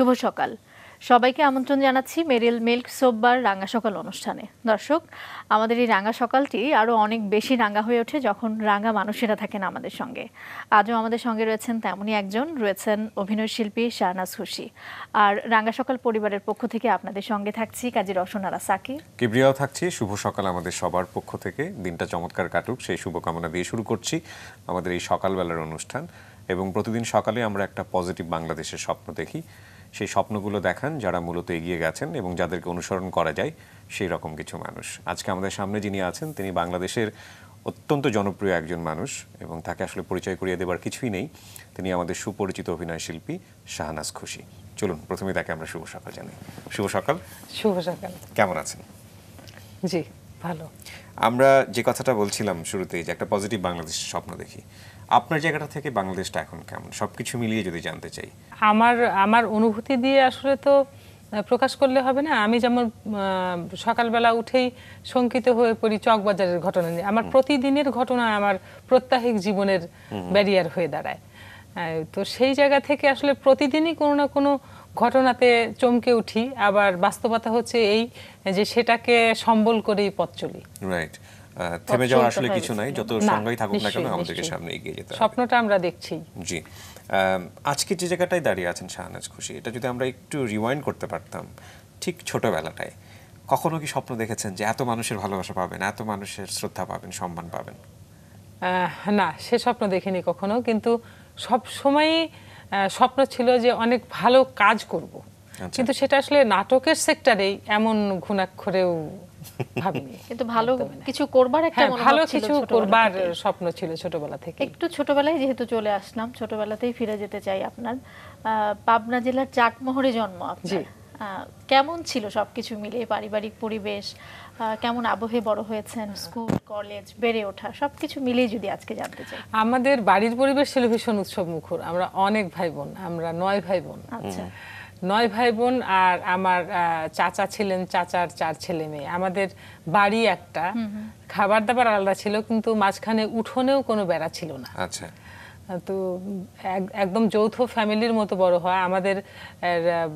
শুভ সকাল সবাইকে আমন্ত্রণ জানাচ্ছি মেরিল মিল্ক সোববার রাঙা সকাল অনুষ্ঠানে। দর্শক, আমাদের এই রাঙা সকালটি আরও অনেক বেশি রাঙা হয়ে ওঠে যখন রাঙা মানুষেরা থাকেন আমাদের সঙ্গে। আজও আমাদের সঙ্গে রয়েছেন তেমনই একজন, রয়েছেন অভিনয় শিল্পী শাহনাজ খুশি। আর রাঙা সকাল পরিবারের পক্ষ থেকে আপনাদের সঙ্গে থাকছি কাজী রওশন আরা সাকি, কিবরিয়াও থাকছি। শুভ সকাল আমাদের সবার পক্ষ থেকে, দিনটা চমৎকার কাটুক সেই শুভকামনা দিয়ে শুরু করছি আমাদের এই সকালবেলার অনুষ্ঠান। এবং প্রতিদিন সকালে আমরা একটা পজিটিভ বাংলাদেশের স্বপ্ন দেখি, সেই স্বপ্নগুলো দেখান যারা মূলত এগিয়ে গেছেন এবং যাদেরকে অনুসরণ করা যায় সেই রকম কিছু মানুষ। আজকে আমাদের সামনে যিনি আছেন তিনি বাংলাদেশের অত্যন্ত জনপ্রিয় একজন মানুষ এবং তাকে আসলে পরিচয় করিয়ে দেবার কিছুই নেই। তিনি আমাদের সুপরিচিত অভিনয় শিল্পী শাহনাজ খুশি। চলুন প্রথমে তাকে আমরা শুভ সকাল জানাই। শুভ সকাল। শুভ সকাল। কেমন আছেন? জি ভালো। আমরা যে কথাটা বলছিলাম শুরুতেই যে একটা পজিটিভ বাংলাদেশের স্বপ্ন দেখি, আপনার জায়গাটা থেকে বাংলাদেশটা এখন কেমন, সবকিছু মিলিয়ে যদি জানতে চাই। আমার অনুভূতি দিয়ে আসলে তো প্রকাশ করলে হবে না। আমি যেমন সকালবেলা উঠেই শঙ্কিত হয়ে পড়ি চকবাজারের ঘটনা নিয়ে। আমার প্রতিদিনের ঘটনা আমার প্রত্যাহিক জীবনের ব্যারিয়ার হয়ে দাঁড়ায়। তো সেই জায়গা থেকে আসলে প্রতিদিনই কোনো না কোনো ঘটনাতে চমকে উঠি। আবার বাস্তবতা হচ্ছে এই যে সেটাকে সম্বল করেই পথ চলি। রাইট। থেমে যাওয়ার আসলে কিছু নাই, যত সংজ্ঞাই থাকুক না কেন আমাদেরকে সামনে এগিয়ে যেতে হবে। স্বপ্নটা আমরা দেখছি। জি। আজকে যে জায়গাটায় দাঁড়িয়ে আছেন শাহনাজ খুশি, এটা যদি আমরা একটু রিওয়াইন্ড করতে পারতাম, ঠিক ছোটবেলাটায় কখনো কি স্বপ্ন দেখেছেন যে এত মানুষের ভালোবাসা পাবেন, এত মানুষের শ্রদ্ধা পাবেন, সম্মান পাবেন? না, সে স্বপ্ন দেখিনি কখনো, কিন্তু সব সময়ই স্বপ্ন ছিল যে অনেক ভালো কাজ করব। কিন্তু সেটা আসলে নাটকের সেক্টরেই এমন ঘুণাক্ষরেও ভাবিনি। কিন্তু ভালো কিছু করবার একটা ভালো কিছু করবার স্বপ্ন ছিল ছোটবেলা থেকে। একটু ছোটবেলায় যেহেতু চলে আসলাম, ছোটবেলাতেই ফিরে যেতে চাই। আপনার পাবনা জেলার চাটমোহরে জন্ম আপনার। কেমন ছিল সবকিছু মিলিয়ে, পারিবারিক পরিবেশ কেমন, আবহে বড় হয়েছেন, স্কুল কলেজ বেড়ে ওঠা, সবকিছু মিলিয়ে যদি আজকে জানতে চাই। আমাদের বাড়ির পরিবেশ ছিল ভীষণ উৎসব মুখর। আমরা অনেক ভাই বোন, আমরা 9 ভাই বোন। আচ্ছা। 9 ভাই বোন। আর আমার চাচা ছিলেন, চাচার 4 ছেলে মেয়ে। আমাদের বাড়ি একটা, খাবার দাবার আলাদা ছিল, কিন্তু মাঝখানে উঠোনেও কোনো বেড়া ছিল না। আচ্ছা। তো একদম যৌথ ফ্যামিলির মতো বড় হয়। আমাদের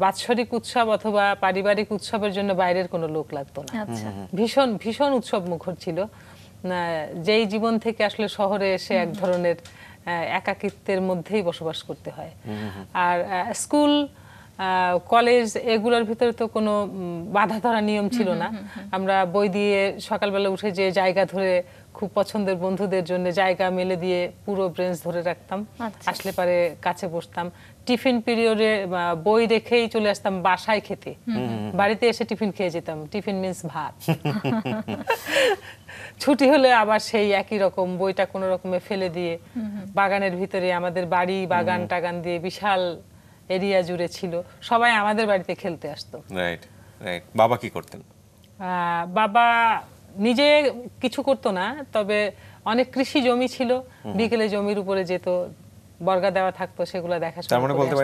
বাৎসরিক উৎসব অথবা পারিবারিক উৎসবের জন্য বাইরের কোনো লোক লাগতো না। ভীষণ ভীষণ উৎসব মুখর ছিল, যেই জীবন থেকে আসলে শহরে এসে এক ধরনের একাকিত্বের মধ্যেই বসবাস করতে হয়। আর স্কুল কলেজ এগুলোর ভিতরে তো কোনো বাধা ধরা নিয়ম ছিল না। আমরা বই দিয়ে সকালবেলা উঠে যে জায়গা ধরে খুব পছন্দের বন্ধুদের জন্য জায়গা মেলে দিয়ে পুরো ব্রেঞ্চ ধরে রাখতাম। আসলে পারে কাছে বসতাম। টিফিন পিরিয়ডে বই রেখেই চলে আসতাম বাসায় খেতে। বাড়িতে এসে টিফিন খেয়ে যেতাম। টিফিন মিন্স ভাত। ছুটি হলে আবার সেই একই রকম বইটা কোনো রকমে ফেলে দিয়ে বাগানের ভিতরে, আমাদের বাড়ি বাগান টাগান দিয়ে বিশাল এরিয়া জুড়ে ছিল, সবাই আমাদের বাড়িতে খেলতে আসতো। Right right. বাবা কি করতেন? বাবা নিজে কিছু করতো না, তবে অনেক কৃষি জমি ছিল, বিকেলে জমির উপরে যেত, বর্গা দেওয়া থাকতো, সেগুলো দেখাশোনা করতো।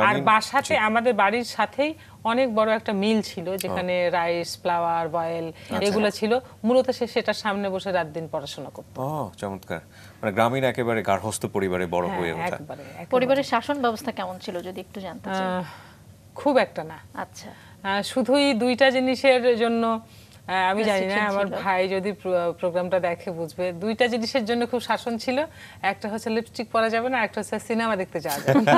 আর বাসাতে আমাদের বাড়ির সাথেই অনেক বড় একটা মিল ছিল যেখানে রাইস, ফ্লাওয়ার, বয়েল এগুলো ছিল। মূলত সেটার সামনে বসে রাত দিন পড়াশোনা করতো। চমৎকার। মানে গ্রামীণ একেবারে গার্হস্থ্য পরিবারে বড় হয়ে ওঠা। পরিবারের শাসন ব্যবস্থা কেমন ছিল যদি একটু জানতে চাই? খুব একটা না। আচ্ছা। শুধুই 2টা জিনিসের জন্য, আমি জানি না, আমার ভাই যদি প্রোগ্রামটা দেখে বুঝবে, 2টা জিনিসের জন্য খুব শাসন ছিল। একটা হচ্ছে লিপস্টিক পরা যাবে না, একটা হচ্ছে সিনেমা দেখতে যাওয়া যাবে না।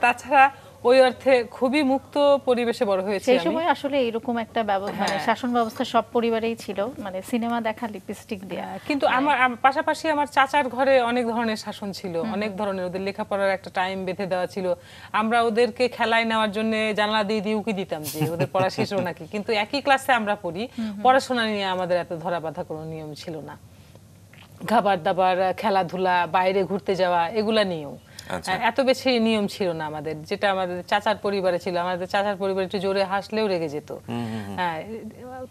তাছাড়া ওই অর্থে খুবই মুক্ত পরিবেশে বড় হয়েছে। সেই সময় আসলে এরকম একটা মানে শাসন ব্যবস্থা সব পরিবারেই ছিল, মানে সিনেমা দেখা, লিপস্টিক দেয়া। কিন্তু আমার পাশাপাশি আমার চাচার ঘরে অনেক ধরনের শাসন ছিল, অনেক ধরনের। ওদের লেখাপড়ার একটা টাইম বেঁধে দেওয়া ছিল। আমরা ওদেরকে খেলায় নেওয়ার জন্য জানালা দিয়ে দিয়ে উকি দিতাম যে ওদের পড়া শেষ হলো নাকি। কিন্তু একই ক্লাসে আমরা পড়ি, পড়াশোনা নিয়ে আমাদের এত ধরা বাঁধা কোনো নিয়ম ছিল না। খাবার দাবার, খেলাধুলা, বাইরে ঘুরতে যাওয়া, এগুলা নিয়েও এত বেশি নিয়ম ছিল না আমাদের, যেটা আমাদের চাচার পরিবারে ছিল। আমাদের চাচার পরিবারে একটু জোরে হাসলেও রেগে যেত।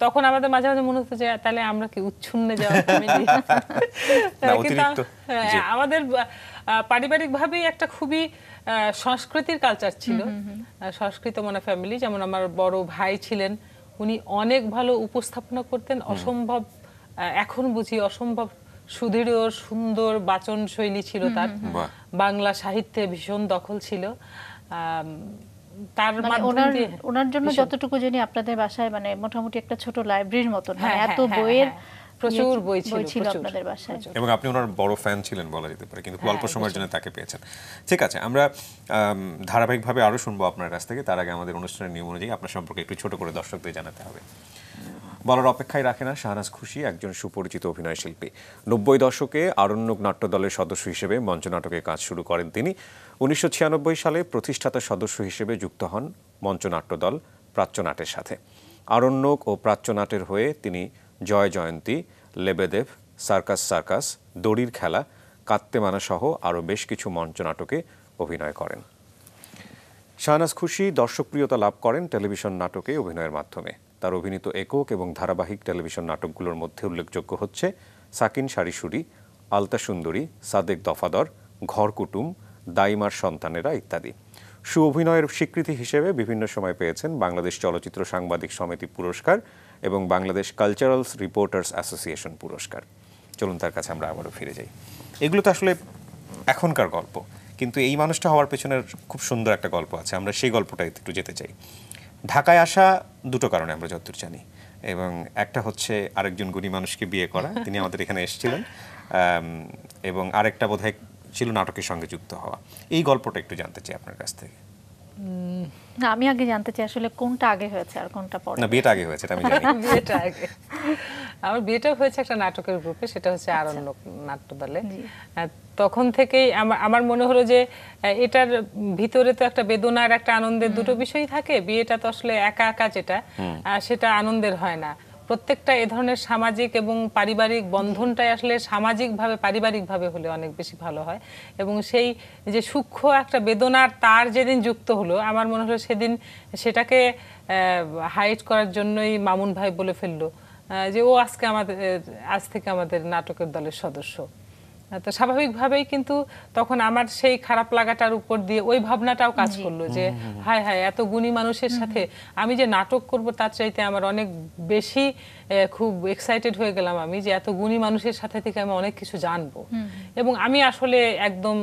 তখন আমাদের মাঝে মাঝে মনে হতো যে তাহলে আমরা কি উচ্ছন্নে যাওয়া ফ্যামিলি। কিন্তু আমাদের পারিবারিক ভাবেই একটা খুবই সংস্কৃতির কালচার ছিল, সংস্কৃত মনা ফ্যামিলি। যেমন আমার বড় ভাই ছিলেন, উনি অনেক ভালো উপস্থাপনা করতেন, অসম্ভব, এখন বুঝি অসম্ভব সুদৃঢ় সুন্দর বাচন শৈলী ছিল তার। বাংলা সাহিত্যে ভীষণ দখল ছিল। তার মানে মাধ্যমে ওনার জন্য যতটুকু জানি আপনাদের বাসায় মানে মোটামুটি একটা ছোট লাইব্রেরির মতন, মানে এত বইয়ের প্রচুর বই ছিল প্রচুর। আপনাদের বাসায়। এবং আপনি ওনার বড় ফ্যান ছিলেন বলা যেতে পারে, কিন্তু অল্প সময়ের জন্য তাকে পেয়েছেন। ঠিক আছে, আমরা ধারাবাহিকভাবে আরো শুনবো আপনার কাছ থেকে। তার আগে আমাদের অনুষ্ঠানের নিয়ম অনুযায়ী আপনার সম্পর্কে একটু ছোট করে দর্শকদের জানাতে হবে। বলার অপেক্ষায় রাখে না, শাহনাজ খুশি একজন সুপরিচিত অভিনয় শিল্পী। 90 দশকে আরণ্যক নাট্য দলের সদস্য হিসেবে মঞ্চনাটকে কাজ শুরু করেন তিনি। 1996 সালে প্রতিষ্ঠাতা সদস্য হিসেবে যুক্ত হন মঞ্চনাট্য দল প্রাচ্যনাটের সাথে। আরণ্যক ও প্রাচ্যনাটের হয়ে তিনি জয় জয়ন্তী, লেবেদেভ, সার্কাস সার্কাস, দড়ির খেলা, কাত্তেমানা সহ আরও বেশ কিছু মঞ্চনাটকে অভিনয় করেন। শাহনাজ খুশি দর্শকপ্রিয়তা লাভ করেন টেলিভিশন নাটকে অভিনয়ের মাধ্যমে। তার অভিনীত একক এবং ধারাবাহিক টেলিভিশন নাটকগুলোর মধ্যে উল্লেখযোগ্য হচ্ছে সাকিন সারিসুরি, আলতা সুন্দরী, সাদেক দফাদর, ঘর কুটুম, দাইমার সন্তানেরা ইত্যাদি। সুঅভিনয়ের স্বীকৃতি হিসেবে বিভিন্ন সময় পেয়েছেন বাংলাদেশ চলচ্চিত্র সাংবাদিক সমিতি পুরস্কার এবং বাংলাদেশ কালচারাল রিপোর্টার্স অ্যাসোসিয়েশন পুরস্কার। চলুন তার কাছে আমরা আবারও ফিরে যাই। এগুলো তো আসলে এখনকার গল্প, কিন্তু এই মানুষটা হওয়ার পেছনের খুব সুন্দর একটা গল্প আছে। আমরা সেই গল্পটাই একটু যেতে চাই। ঢাকায় আসা দুটো কারণে আমরা যতদূর জানি, এবং একটা হচ্ছে আরেকজন গুণী মানুষকে বিয়ে করা, তিনি আমাদের এখানে এসেছিলেন, এবং আরেকটা বোধহয় ছিল নাটকের সঙ্গে যুক্ত হওয়া। এই গল্পটা একটু জানতে চাই আপনার কাছ থেকে। না, আমি আগে জানতে চাই আসলে কোনটা আগে হয়েছে আর কোনটা পরে। না, বিয়েটা আগে হয়েছে, এটা আমি জানি। বিয়েটা আগে, আমার বিয়েটা হয়েছে একটা নাটকের গ্রুপে, সেটা হচ্ছে আরণ্যক নাট্য দলে। তখন থেকেই আমার মনে হলো যে এটার ভিতরে তো একটা বেদনার একটা আনন্দের দুটো বিষয় থাকে। বিয়েটা তো আসলে একা একা যেটা সেটা আনন্দের হয় না। প্রত্যেকটা এ ধরনের সামাজিক এবং পারিবারিক বন্ধনটাই আসলে সামাজিকভাবে পারিবারিকভাবে হলে অনেক বেশি ভালো হয়। এবং সেই যে সূক্ষ্ম একটা বেদনার তার যেদিন যুক্ত হলো, আমার মনে হলো সেদিন সেটাকে হাইড করার জন্যই মামুন ভাই বলে ফেললো যে ও আজ থেকে আমাদের নাটকের দলের সদস্য। তো স্বাভাবিকভাবেই কিন্তু তখন আমার সেই খারাপ লাগাটার উপর দিয়ে ওই ভাবনাটাও কাজ করলো যে হায় হায়, এত গুণী মানুষের সাথে আমি যে নাটক করব তার চাইতে আমার অনেক বেশি খুব এক্সাইটেড হয়ে গেলাম আমি যে এত গুণী মানুষের সাথে থেকে আমি অনেক কিছু জানবো। এবং আমি আসলে একদম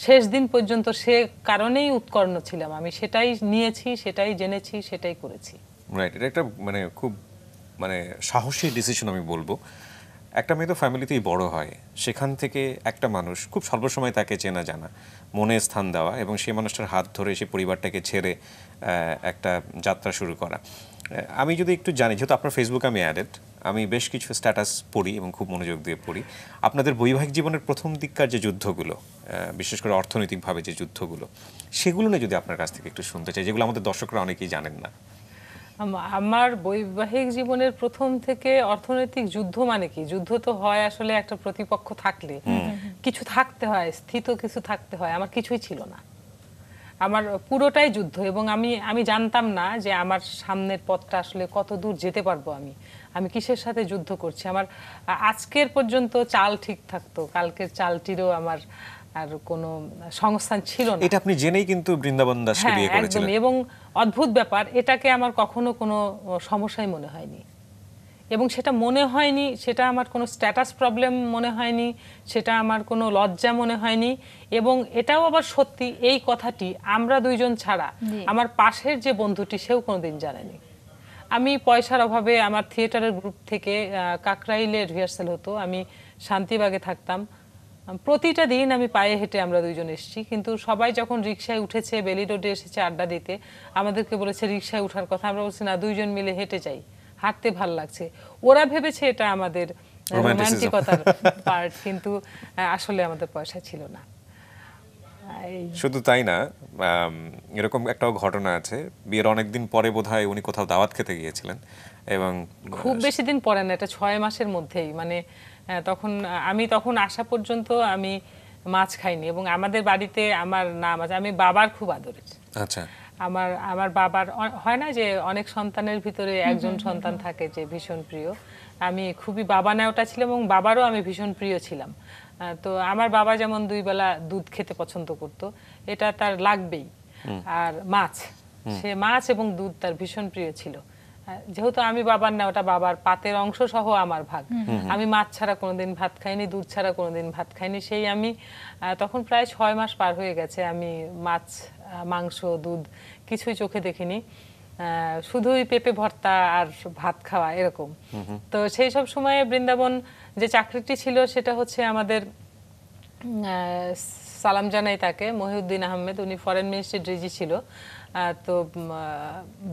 শেষ দিন পর্যন্ত সে কারণেই উৎকর্ণ ছিলাম। আমি সেটাই নিয়েছি, সেটাই জেনেছি, সেটাই করেছি। রাইট, এটা একটা মানে খুব মানে সাহসী ডিসিশন আমি বলবো। একটা মেয়ে তো ফ্যামিলিতেই বড় হয়, সেখান থেকে একটা মানুষ খুব স্বল্প সময় তাকে চেনা জানা, মনে স্থান দেওয়া এবং সেই মানুষটার হাত ধরে সেই পরিবারটাকে ছেড়ে একটা যাত্রা শুরু করা। আমি যদি একটু জানি, যেহেতু আপনার ফেসবুকে আমি অ্যাডেড, আমি বেশ কিছু স্ট্যাটাস পড়ি এবং খুব মনোযোগ দিয়ে পড়ি। আপনাদের বৈবাহিক জীবনের প্রথম দিককার যে যুদ্ধগুলো, বিশেষ করে অর্থনৈতিকভাবে যে যুদ্ধগুলো, সেগুলো নিয়ে যদি আপনার কাছ থেকে একটু শুনতে চাই, যেগুলো আমাদের দর্শকরা অনেকেই জানেন না। আমার বৈবাহিক জীবনের প্রথম থেকে অর্থনৈতিক যুদ্ধ মানে কি? যুদ্ধ তো হয় আসলে একটা প্রতিপক্ষ থাকলে, কিছু থাকতে হয়, স্থিত কিছু থাকতে হয়। আমার কিছুই ছিল না, আমার পুরোটাই যুদ্ধ। এবং আমি জানতাম না যে আমার সামনের পথটা আসলে কত দূর যেতে পারবো। আমি কিসের সাথে যুদ্ধ করছি। আমার আজকের পর্যন্ত চাল ঠিক থাকতো, কালকের চালটিরও আমার আর কোনো সংস্থান ছিল না। এটা আপনি জেনেই কিন্তু বৃন্দাবন দাসকে বিয়ে করেছিলেন। এবং অদ্ভুত ব্যাপার, এটাকে আমার কখনো কোনো সমস্যাই মনে হয়নি। এবং সেটা মনে হয়নি, সেটা আমার কোনো স্ট্যাটাস প্রবলেম মনে হয়নি, সেটা আমার কোনো লজ্জা মনে হয়নি। এবং এটাও আবার সত্যি, এই কথাটি আমরা দুইজন ছাড়া আমার পাশের যে বন্ধুটি, সেও কোনোদিন জানেনি। আমি পয়সার অভাবে আমার থিয়েটারের গ্রুপ থেকে কাকরাইলে রিহার্সাল হতো, আমি শান্তিবাগে থাকতাম। প্রতিটা দিন আমি পায়ে হেঁটে আমরা দুইজন এসেছি। কিন্তু সবাই যখন রিক্সায় উঠেছে, বেলি রোডে এসেছে আড্ডা দিতে, আমাদেরকে বলেছে রিক্সায় ওঠার কথা। আমরা বলছি না, দুইজন মিলে হেঁটে যাই, হাঁটতে ভাল লাগছে। ওরা ভেবেছে এটা আমাদের রোমান্টিকতার পার্ট, কিন্তু আসলে আমাদের পয়সা ছিল না। শুধু তাই না, এরকম একটাও ঘটনা আছে, বিয়ের অনেকদিন পরে বোধহয় উনি কোথাও দাওয়াত খেতে গিয়েছিলেন, এবং খুব বেশি দিন পরে না, এটা 6 মাসের মধ্যেই। মানে তখন আসা পর্যন্ত আমি মাছ খাইনি। এবং আমাদের বাড়িতে আমার নাম আছে, আমি বাবার খুব আদরের। আচ্ছা, আমার বাবার হয় না যে অনেক সন্তানের ভিতরে একজন সন্তান থাকে যে ভীষণ প্রিয়। আমি খুবই বাবা নেওয়াটা ছিলাম এবং বাবারও আমি ভীষণ প্রিয় ছিলাম। তো আমার বাবা যেমন 2 বেলা দুধ খেতে পছন্দ করত, এটা তার লাগবেই। আর মাছ, সে মাছ এবং দুধ তার ভীষণ প্রিয় ছিল। যেহেতু আমি বাবার না, ওটা বাবার পাতের অংশ সহ আমার ভাগ। আমি মাছ ছাড়া কোনোদিন ভাত খাইনি, দুধ ছাড়া কোনোদিন ভাত খাইনি। সেই আমি তখন প্রায় 6 মাস পার হয়ে গেছে, আমি মাছ মাংস দুধ কিছুই চোখে দেখিনি, শুধুই পেঁপে ভর্তা আর ভাত খাওয়া এরকম। তো সেই সব সময়ে বৃন্দাবন যে চাকরিটি ছিল সেটা হচ্ছে আমাদের, সালাম জানাই তাকে, মহিউদ্দিন আহমেদ, উনি ফরেন মিনিস্ট্রি ডিজি ছিল। তো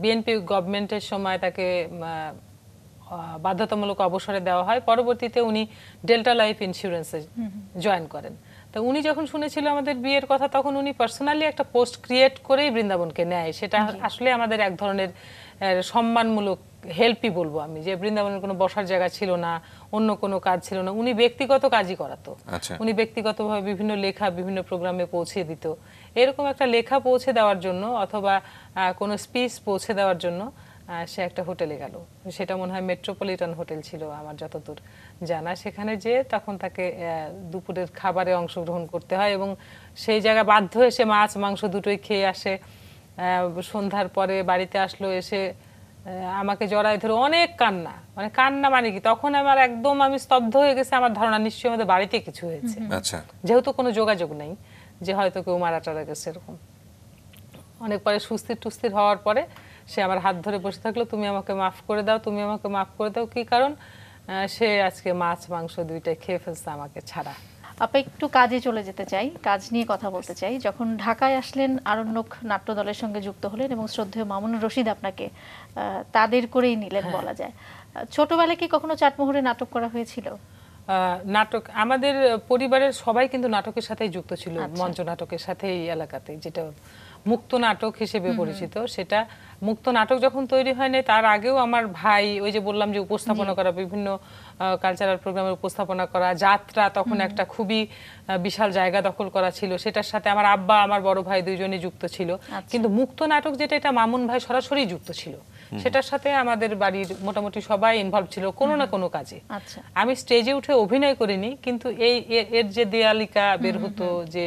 বিএনপি গভর্নমেন্টের সময় তাকে বাধ্যতামূলক অবসরে দেওয়া হয়। পরবর্তীতে উনি ডেল্টা লাইফ ইন্স্যুরেন্সে জয়েন করেন। তো উনি যখন শুনেছিল আমাদের বিয়ের কথা, তখন উনি পার্সোনালি একটা পোস্ট ক্রিয়েট করেই বৃন্দাবনকে নেয়। সেটা আসলে আমাদের এক ধরনের সম্মানমূলক হেল্পই বলবো আমি, যে বৃন্দাবনের কোনো বসার জায়গা ছিল না, অন্য কোনো কাজ ছিল না, উনি ব্যক্তিগত কাজই করাতো। উনি ব্যক্তিগতভাবে বিভিন্ন লেখা বিভিন্ন প্রোগ্রামে পৌঁছে দিত। এরকম একটা লেখা পৌঁছে দেওয়ার জন্য অথবা কোনো স্পিচ পৌঁছে দেওয়ার জন্য সে একটা হোটেলে গেল, সেটা মনে হয় মেট্রোপলিটন হোটেল ছিল আমার যতদূর জানা। সেখানে যে তখন তাকে দুপুরের খাবারে অংশগ্রহণ করতে হয় এবং সেই জায়গায় বাধ্য হয়ে সে মাছ মাংস দুটোই খেয়ে আসে। সন্ধ্যার পরে বাড়িতে আসলো, এসে আমাকে জড়ায় ধরে অনেক কান্না, মানে কান্না মানে কি, তখন আমার একদম আমি স্তব্ধ হয়ে গেছে। আমার ধারণা নিশ্চয়ই আমাদের বাড়িতে কিছু হয়েছে, যেহেতু কোনো যোগাযোগ নেই যে হয়তো কেউ মারা টারা গেছে এরকম। অনেক পরে সুস্থির টুস্থির হওয়ার পরে সে আমার হাত ধরে বসে থাকলো, তুমি আমাকে মাফ করে দাও, তুমি আমাকে মাফ করে দাও। কি কারণ? সে আজকে মাছ মাংস দুইটাই খেয়ে ফেলছে আমাকে ছাড়া। আপা একটু কাজে চলে যেতে চাই, কাজ নিয়ে কথা বলতে চাই। যখন ঢাকায় আসলেন আরণ্যক নাট্য দলের সঙ্গে যুক্ত হলেন এবং শ্রদ্ধেয় মামুনুর রশিদ আপনাকে তাদের করেই নিলেন বলা যায়। ছোটবেলায় কি কখনো চাটমোহরে নাটক করা হয়েছিল? নাটক আমাদের পরিবারের সবাই কিন্তু নাটকের সাথেই যুক্ত ছিল, মঞ্চ নাটকের সাথে এই এলাকাতে, যেটা মুক্ত নাটক হিসেবে পরিচিত। সেটা মুক্ত নাটক যখন তৈরি হয়নি তার আগেও আমার ভাই, ওই যে বললাম যে উপস্থাপনা করা, বিভিন্ন কালচারাল প্রোগ্রামের উপস্থাপনা করা, যাত্রা তখন একটা খুবই বিশাল জায়গা দখল করা ছিল, সেটার সাথে আমার আব্বা আমার বড় ভাই দুইজনই যুক্ত ছিল। কিন্তু মুক্ত নাটক যেটা, এটা মামুন ভাই সরাসরি যুক্ত ছিল, সেটার সাথে আমাদের বাড়ির মোটামুটি সবাই ইনভলভ ছিল কোনো না কোনো কাজে। আমি স্টেজে উঠে অভিনয় করিনি, কিন্তু এর যে দেয়ালিকা বের হতো, যে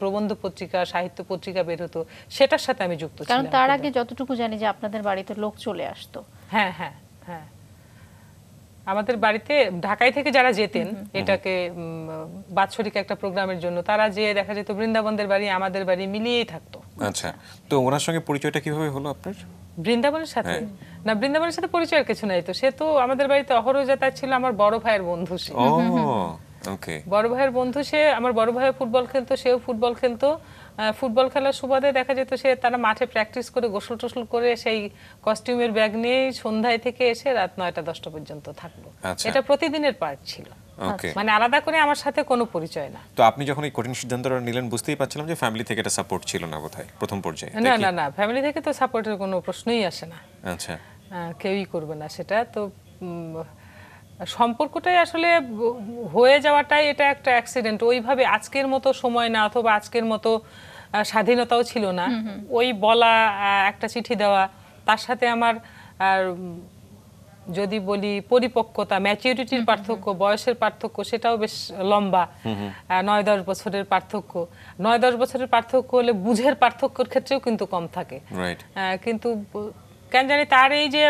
প্রবন্ধ পত্রিকা সাহিত্য পত্রিকা বের হতো, সেটার সাথে আমি যুক্ত ছিলাম। কারণ তার আগে যতটুকু জানি যে আপনাদের বাড়িতে লোক চলে আসতো। হ্যাঁ হ্যাঁ হ্যাঁ, আমাদের বাড়িতে ঢাকায় থেকে যারা যেতেন এটাকে বাৎসরিক একটা প্রোগ্রামের জন্য, তারা যে দেখা যেত বৃন্দাবনদের বাড়ি আমাদের বাড়ি মিলিয়েই থাকতো। আচ্ছা, তো ওনার সঙ্গে পরিচয়টা কিভাবে হলো আপনার? বৃন্দাবনের সাথে না, বৃন্দাবনের সাথে পরিচয়ের কিছু নাই তো। সে তো আমাদের বাড়িতে অহরহ যাতায়াত ছিল, আমার বড় ভাইয়ের বন্ধু সে। বড় ভাইয়ের বন্ধু সে, আমার বড় ভাই ফুটবল খেলতো, সেও ফুটবল খেলতো। ফুটবল খেলার সুবাদে দেখা যেত সে তারা মাঠে প্র্যাকটিস করে গোসল টোসল করে সেই কস্টিউমের ব্যাগ নিয়ে সন্ধ্যায় থেকে এসে রাত 9টা-10টা পর্যন্ত থাকলো। এটা প্রতিদিনের পার্ট ছিল, মানে আলাদা করে আমার সাথে কোনো পরিচয় না। তো আপনি যখন এই কঠিন সিদ্ধান্তটা নিলেন, বুঝতেই পারছিলাম যে ফ্যামিলি থেকে এটা সাপোর্ট ছিল না বোধহয় প্রথম পর্যায়ে। না না না, ফ্যামিলি থেকে তো সাপোর্টের কোনো প্রশ্নই আসে না। আচ্ছা, কেউই করবে না সেটা। তো সম্পর্কটাই আসলে হয়ে যাওয়াটাই এটা একটা অ্যাক্সিডেন্ট। ওইভাবে আজকের মতো সময় না, অথবা আজকের মতো স্বাধীনতাও ছিল না। ওই বলা, একটা চিঠি দেওয়া, তার সাথে আমার যদি বলি পরিপক্কতা, ম্যাচুরিটির পার্থক্য, বয়সের পার্থক্য, সেটাও বেশ লম্বা। 9-10 বছরের পার্থক্য। 9-10 বছরের পার্থক্য হলে বুঝের পার্থক্যের ক্ষেত্রেও কিন্তু কম থাকে। কিন্তু কেন জানি তার এই যে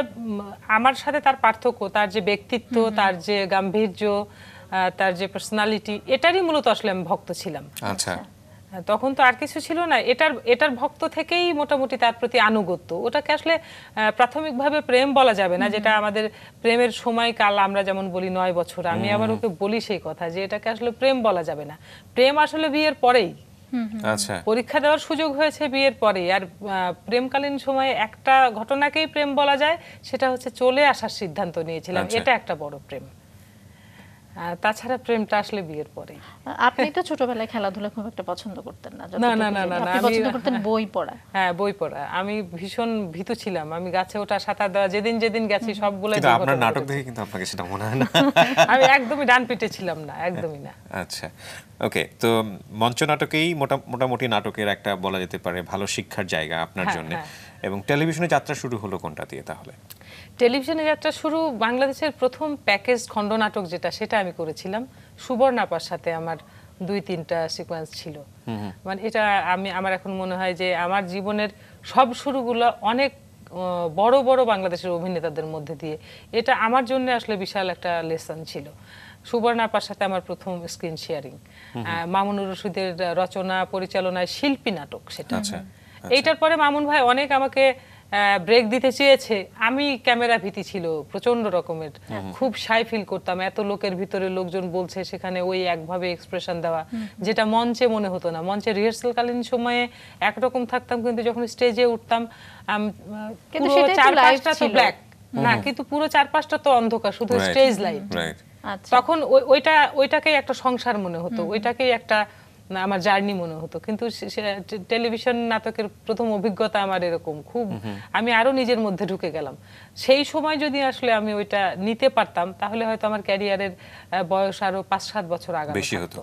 আমার সাথে তার পার্থক্য, তার যে ব্যক্তিত্ব, তার যে গাম্ভীর্য, তার যে পার্সোনালিটি, এটারই মূলত আসলে আমি ভক্ত ছিলাম। আচ্ছা, তখন তো আর কিছু ছিল না, এটার ভক্ত থেকেই মোটামুটি তার প্রতি আনুগত্য। ওটাকে আসলে প্রাথমিকভাবে প্রেম বলা যাবে না, যেটা আমাদের প্রেমের সময়কাল আমরা যেমন বলি 9 বছর। আমি আবার ওকে বলি সেই কথা যে এটাকে আসলে প্রেম বলা যাবে না, প্রেম আসলে বিয়ের পরেই। আচ্ছা, পরীক্ষা দেওয়ার সুযোগ হয়েছে বিয়ের পরেই। আর প্রেমকালীন সময়ে একটা ঘটনাকেই প্রেম বলা যায়, সেটা হচ্ছে চলে আসার সিদ্ধান্ত নিয়েছিলাম, এটা একটা বড় প্রেম। তাছাড়া প্রেমটা আসলে বিয়ের পরে। আপনি তো ছোটবেলায় খেলাধুলা খুব একটা পছন্দ করতেন না? না না না না, আপনি পছন্দ করতেন বই পড়া? হ্যাঁ, বই পড়া। আমি ভীষণ ভীতু ছিলাম, আমি গাছে ওঠা, সাঁতার দেওয়া, যেদিন যেদিন গেছি সবগুলো। কিন্তু আপনার নাটক দেখে কিন্তু আপনাকে সেটা মনে হয় না। আমি একদমই ডান পিঠে ছিলাম না, একদমই না। আচ্ছা, ওকে। তো মঞ্চ নাটকেই মোটামুটি নাটকের একটা বলা যেতে পারে ভালো শিক্ষার জায়গা আপনার জন্য। এবং টেলিভিশনে যাত্রা শুরু হলো কোনটা দিয়ে তাহলে? টেলিভিশনে যাত্রা শুরু বাংলাদেশের প্রথম প্যাকেজ খণ্ডনাটক যেটা, সেটা আমি করেছিলাম সুবর্ণাপার সাথে। আমার 2-3টা সিকোয়েন্স ছিল। মানে এটা আমার এখন মনে হয় যে আমার জীবনের সব শুরুগুলো অনেক বড় বড় বাংলাদেশের অভিনেতাদের মধ্যে দিয়ে। এটা আমার জন্য আসলে বিশাল একটা লেসন ছিল। সুবর্ণাপার সাথে আমার প্রথম স্ক্রিন শেয়ারিং, মামুনুর রশিদের রচনা পরিচালনায় শিল্পী নাটক সেটা। এইটার পরে মামুন ভাই অনেক আমাকে ব্রেক দিতে চেয়েছে, আমি ক্যামেরা ভীতি ছিল প্রচন্ড রকমের, খুব শাই ফিল করতাম, এত লোকের ভিতরে লোকজন বলছে সেখানে ওই একভাবে এক্সপ্রেশন দেওয়া, যেটা মঞ্চে মনে হতো না। মঞ্চে রিহার্সালকালীন সময়ে একরকম থাকতাম, কিন্তু যখন স্টেজে উঠতাম পুরো চারপাশটা তো ব্ল্যাক না, কিন্তু পুরো চারপাশটা তো অন্ধকার, শুধু স্টেজ লাইট। তখন ওইটাকেই একটা সংসার মনে হতো, ওইটাকেই একটা আমার জার্নি মনে হতো। কিন্তু টেলিভিশন নাটকের প্রথম অভিজ্ঞতা আমার এরকম, খুব আমি আরো নিজের মধ্যে ঢুকে গেলাম। সেই সময় যদি আসলে আমি ওইটা নিতে পারতাম, তাহলে হয়তো আমার ক্যারিয়ারের বয়স আরো 5-7 বছর আগে বেশি হতো।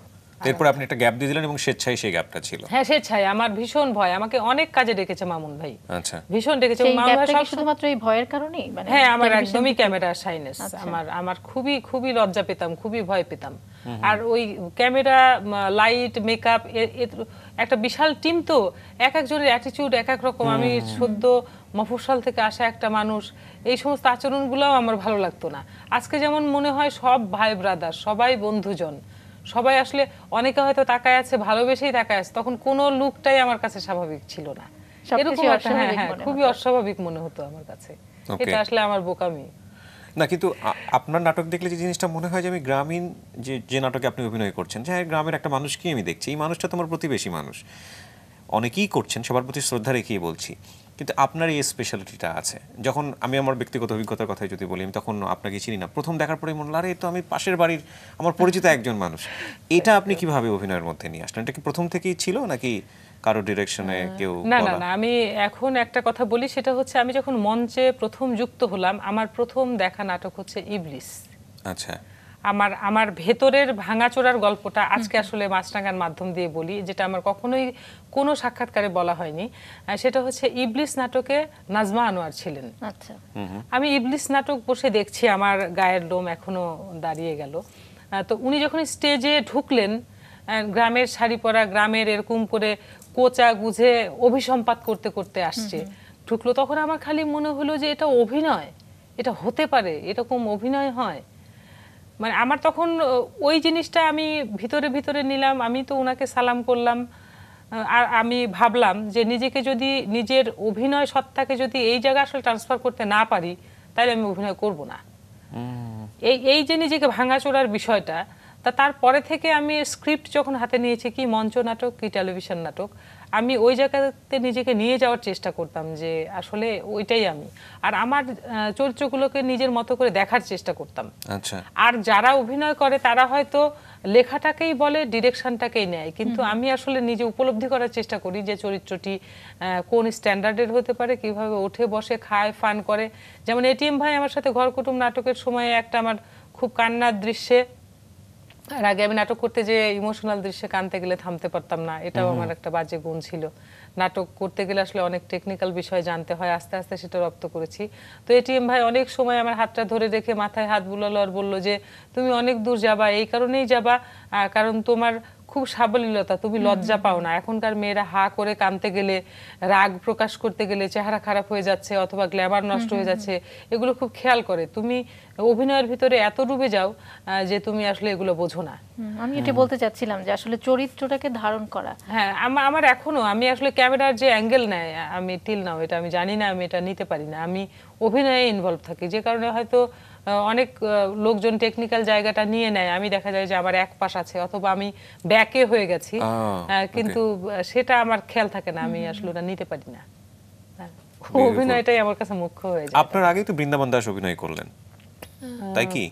এরপর আপনি একটা গ্যাপ দিয়ে দিলেন এবং স্বেচ্ছায় সেই গ্যাপটা ছিল। হ্যাঁ, স্বেচ্ছায়। আমার ভীষণ ভয়, আমাকে অনেক কাজে ডেকেছে মামুন ভাই। আচ্ছা, ভীষণ ডেকেছে। মামুন ভাই সব শুধুমাত্র এই ভয়ের কারণেই? মানে হ্যাঁ, আমার একদমই ক্যামেরা শাইনেস, আমার খুবই খুবই লজ্জা পেতাম, খুবই ভয় পেতাম। আর ওই ক্যামেরা, লাইট, মেকআপ, একটা বিশাল টিম, তো এক একজনের অ্যাটিটিউড এক এক রকম। আমি সদ্য মফস্বল থেকে আসা একটা মানুষ, এই সমস্ত আচরণগুলোও আমার ভালো লাগতো না। আজকে যেমন মনে হয় সব ভাই ব্রাদার, সবাই বন্ধুজন, সবাই আসলে, অনেকে হয়তো তাকায় আছে, ভালোবেসেই তাকায় আছে, তখন কোনো লুকটাই আমার কাছে স্বাভাবিক ছিল না। এরকম একটা, হ্যাঁ, খুবই অস্বাভাবিক মনে হতো আমার কাছে। এটা আসলে আমার বোকামি না। কিন্তু আপনার নাটক দেখলে যে জিনিসটা মনে হয় যে আমি গ্রামীণ যে নাটকে আপনি অভিনয় করছেন, যে গ্রামের একটা মানুষকে আমি দেখছি, এই মানুষটা তোমার প্রতিবেশী মানুষ, অনেকেই করছেন, সবার প্রতি শ্রদ্ধা রেখেই বলছি, কিন্তু আপনার এই স্পেশালিটিটা আছে। যখন আমি আমার ব্যক্তিগত অভিজ্ঞতার কথাই যদি বলি, আমি তখন আপনাকে চিনি না, প্রথম দেখার পরেই মনে হলো আরে তো আমি পাশের বাড়ির আমার পরিচিত একজন মানুষ। এটা আপনি কিভাবে অভিনয়ের মধ্যে নিয়ে আসলেন? এটা কি প্রথম থেকেই ছিল নাকি কারো ডিরেকশনে কেউ? না না না, আমি এখন একটা কথা বলি, সেটা হচ্ছে আমি যখন মঞ্চে প্রথম যুক্ত হলাম, আমার প্রথম দেখা নাটক হচ্ছে ইবলিস। আচ্ছা। আমার ভেতরের ভাঙাচোরার গল্পটা আজকে আসলে মাছরাঙার মাধ্যম দিয়ে বলি, যেটা আমার কখনোই কোনো সাক্ষাৎকারে বলা হয়নি। সেটা হচ্ছে ইবলিস নাটকে নাজমা আনোয়ার ছিলেন। আচ্ছা। আমি ইবলিস নাটক বসে দেখছি, আমার গায়ের লোম এখনো দাঁড়িয়ে গেল। তো উনি যখন স্টেজে ঢুকলেন, গ্রামের শাড়ি পরা, গ্রামের এরকম করে কোচা গুজে অভিসম্পাত করতে করতে আসছে, ঢুকলো, তখন আমার খালি মনে হলো যে এটা অভিনয়, এটা হতে পারে, এরকম অভিনয় হয়। মানে আমার তখন ওই জিনিসটা আমি ভিতরে ভিতরে নিলাম। আমি তো ওনাকে সালাম করলাম, আর আমি ভাবলাম যে নিজেকে যদি, নিজের অভিনয় সত্তাকে যদি এই জায়গায় আসলে ট্রান্সফার করতে না পারি, তাহলে আমি অভিনয় করব না। এই যে নিজেকে ভাঙাচোরার বিষয়টা, তারপরে থেকে আমি স্ক্রিপ্ট যখন হাতে নিয়েছি, কি মঞ্চ নাটক কি টেলিভিশন নাটক, আমি ওই জায়গাতে নিজেকে নিয়ে যাওয়ার চেষ্টা করতাম যে আসলে ওইটাই আমি, আর আমার চরিত্রগুলোকে নিজের মতো করে দেখার চেষ্টা করতাম। আচ্ছা। আর যারা অভিনয় করে তারা হয়তো লেখাটাকেই বলে, ডিরেকশনটাকেই নেয়, কিন্তু আমি আসলে নিজে উপলব্ধি করার চেষ্টা করি যে চরিত্রটি কোন স্ট্যান্ডার্ডের হতে পারে, কিভাবে ওঠে বসে খায় ফান করে। যেমন এটিএম ভাই আমার সাথে ঘর কুটুম নাটকের সময় একটা আমার খুব কান্নার দৃশ্যে, আর আগে আমি নাটক করতে যে ইমোশনাল দৃশ্যে কাঁদতে গেলে থামতে পারতাম না, এটাও আমার একটা বাজে গুণ ছিল। নাটক করতে গেলে আসলে অনেক টেকনিক্যাল বিষয় জানতে হয়, আস্তে আস্তে সেটা রপ্ত করেছি। তো এটিএম ভাই অনেক সময় আমার হাতটা ধরে রেখে মাথায় হাত বুলালো আর বললো যে তুমি অনেক দূর যাবা, এই কারণেই যাবা কারণ তোমার খুব সাবলীলতা, তুমি লজ্জা পাও না। এখনকার মেয়েরা হা করে কাঁদতে গেলে, রাগ প্রকাশ করতে গেলে চেহারা খারাপ হয়ে যাচ্ছে অথবা গ্ল্যামার নষ্ট হয়ে যাচ্ছে, এগুলো খুব খেয়াল করে। তুমি অভিনয়ের ভিতরে এত ডুবে যাও যে তুমি আসলে এগুলো বোঝো না। আমি এটা বলতে চাচ্ছিলাম যে আসলে চরিত্রটাকে ধারণ করা। হ্যাঁ, আমার এখনো, আমি আসলে ক্যামেরার যে অ্যাঙ্গেল নেয়, আমি টিল নাও এটা আমি জানি না, আমি এটা নিতে পারি না। আমি অভিনয়ে ইনভলভ থাকি, যে কারণে হয়তো অনেক লোকজন টেকনিক্যাল জায়গাটা নিয়ে নেয়, আমি দেখা যায় যে আমার এক পাশ আছে অথবা আমি ব্যাকে হয়ে গেছি, কিন্তু সেটা আমার খেয়াল থাকে না, আমি আসলে ওটা নিতে পারি না। অভিনয়টাই আমার কাছে মুখ্য হয়ে যায়। আপনার আগেই তো বৃন্দাবন দাস অভিনয় করলেন, তাই কি?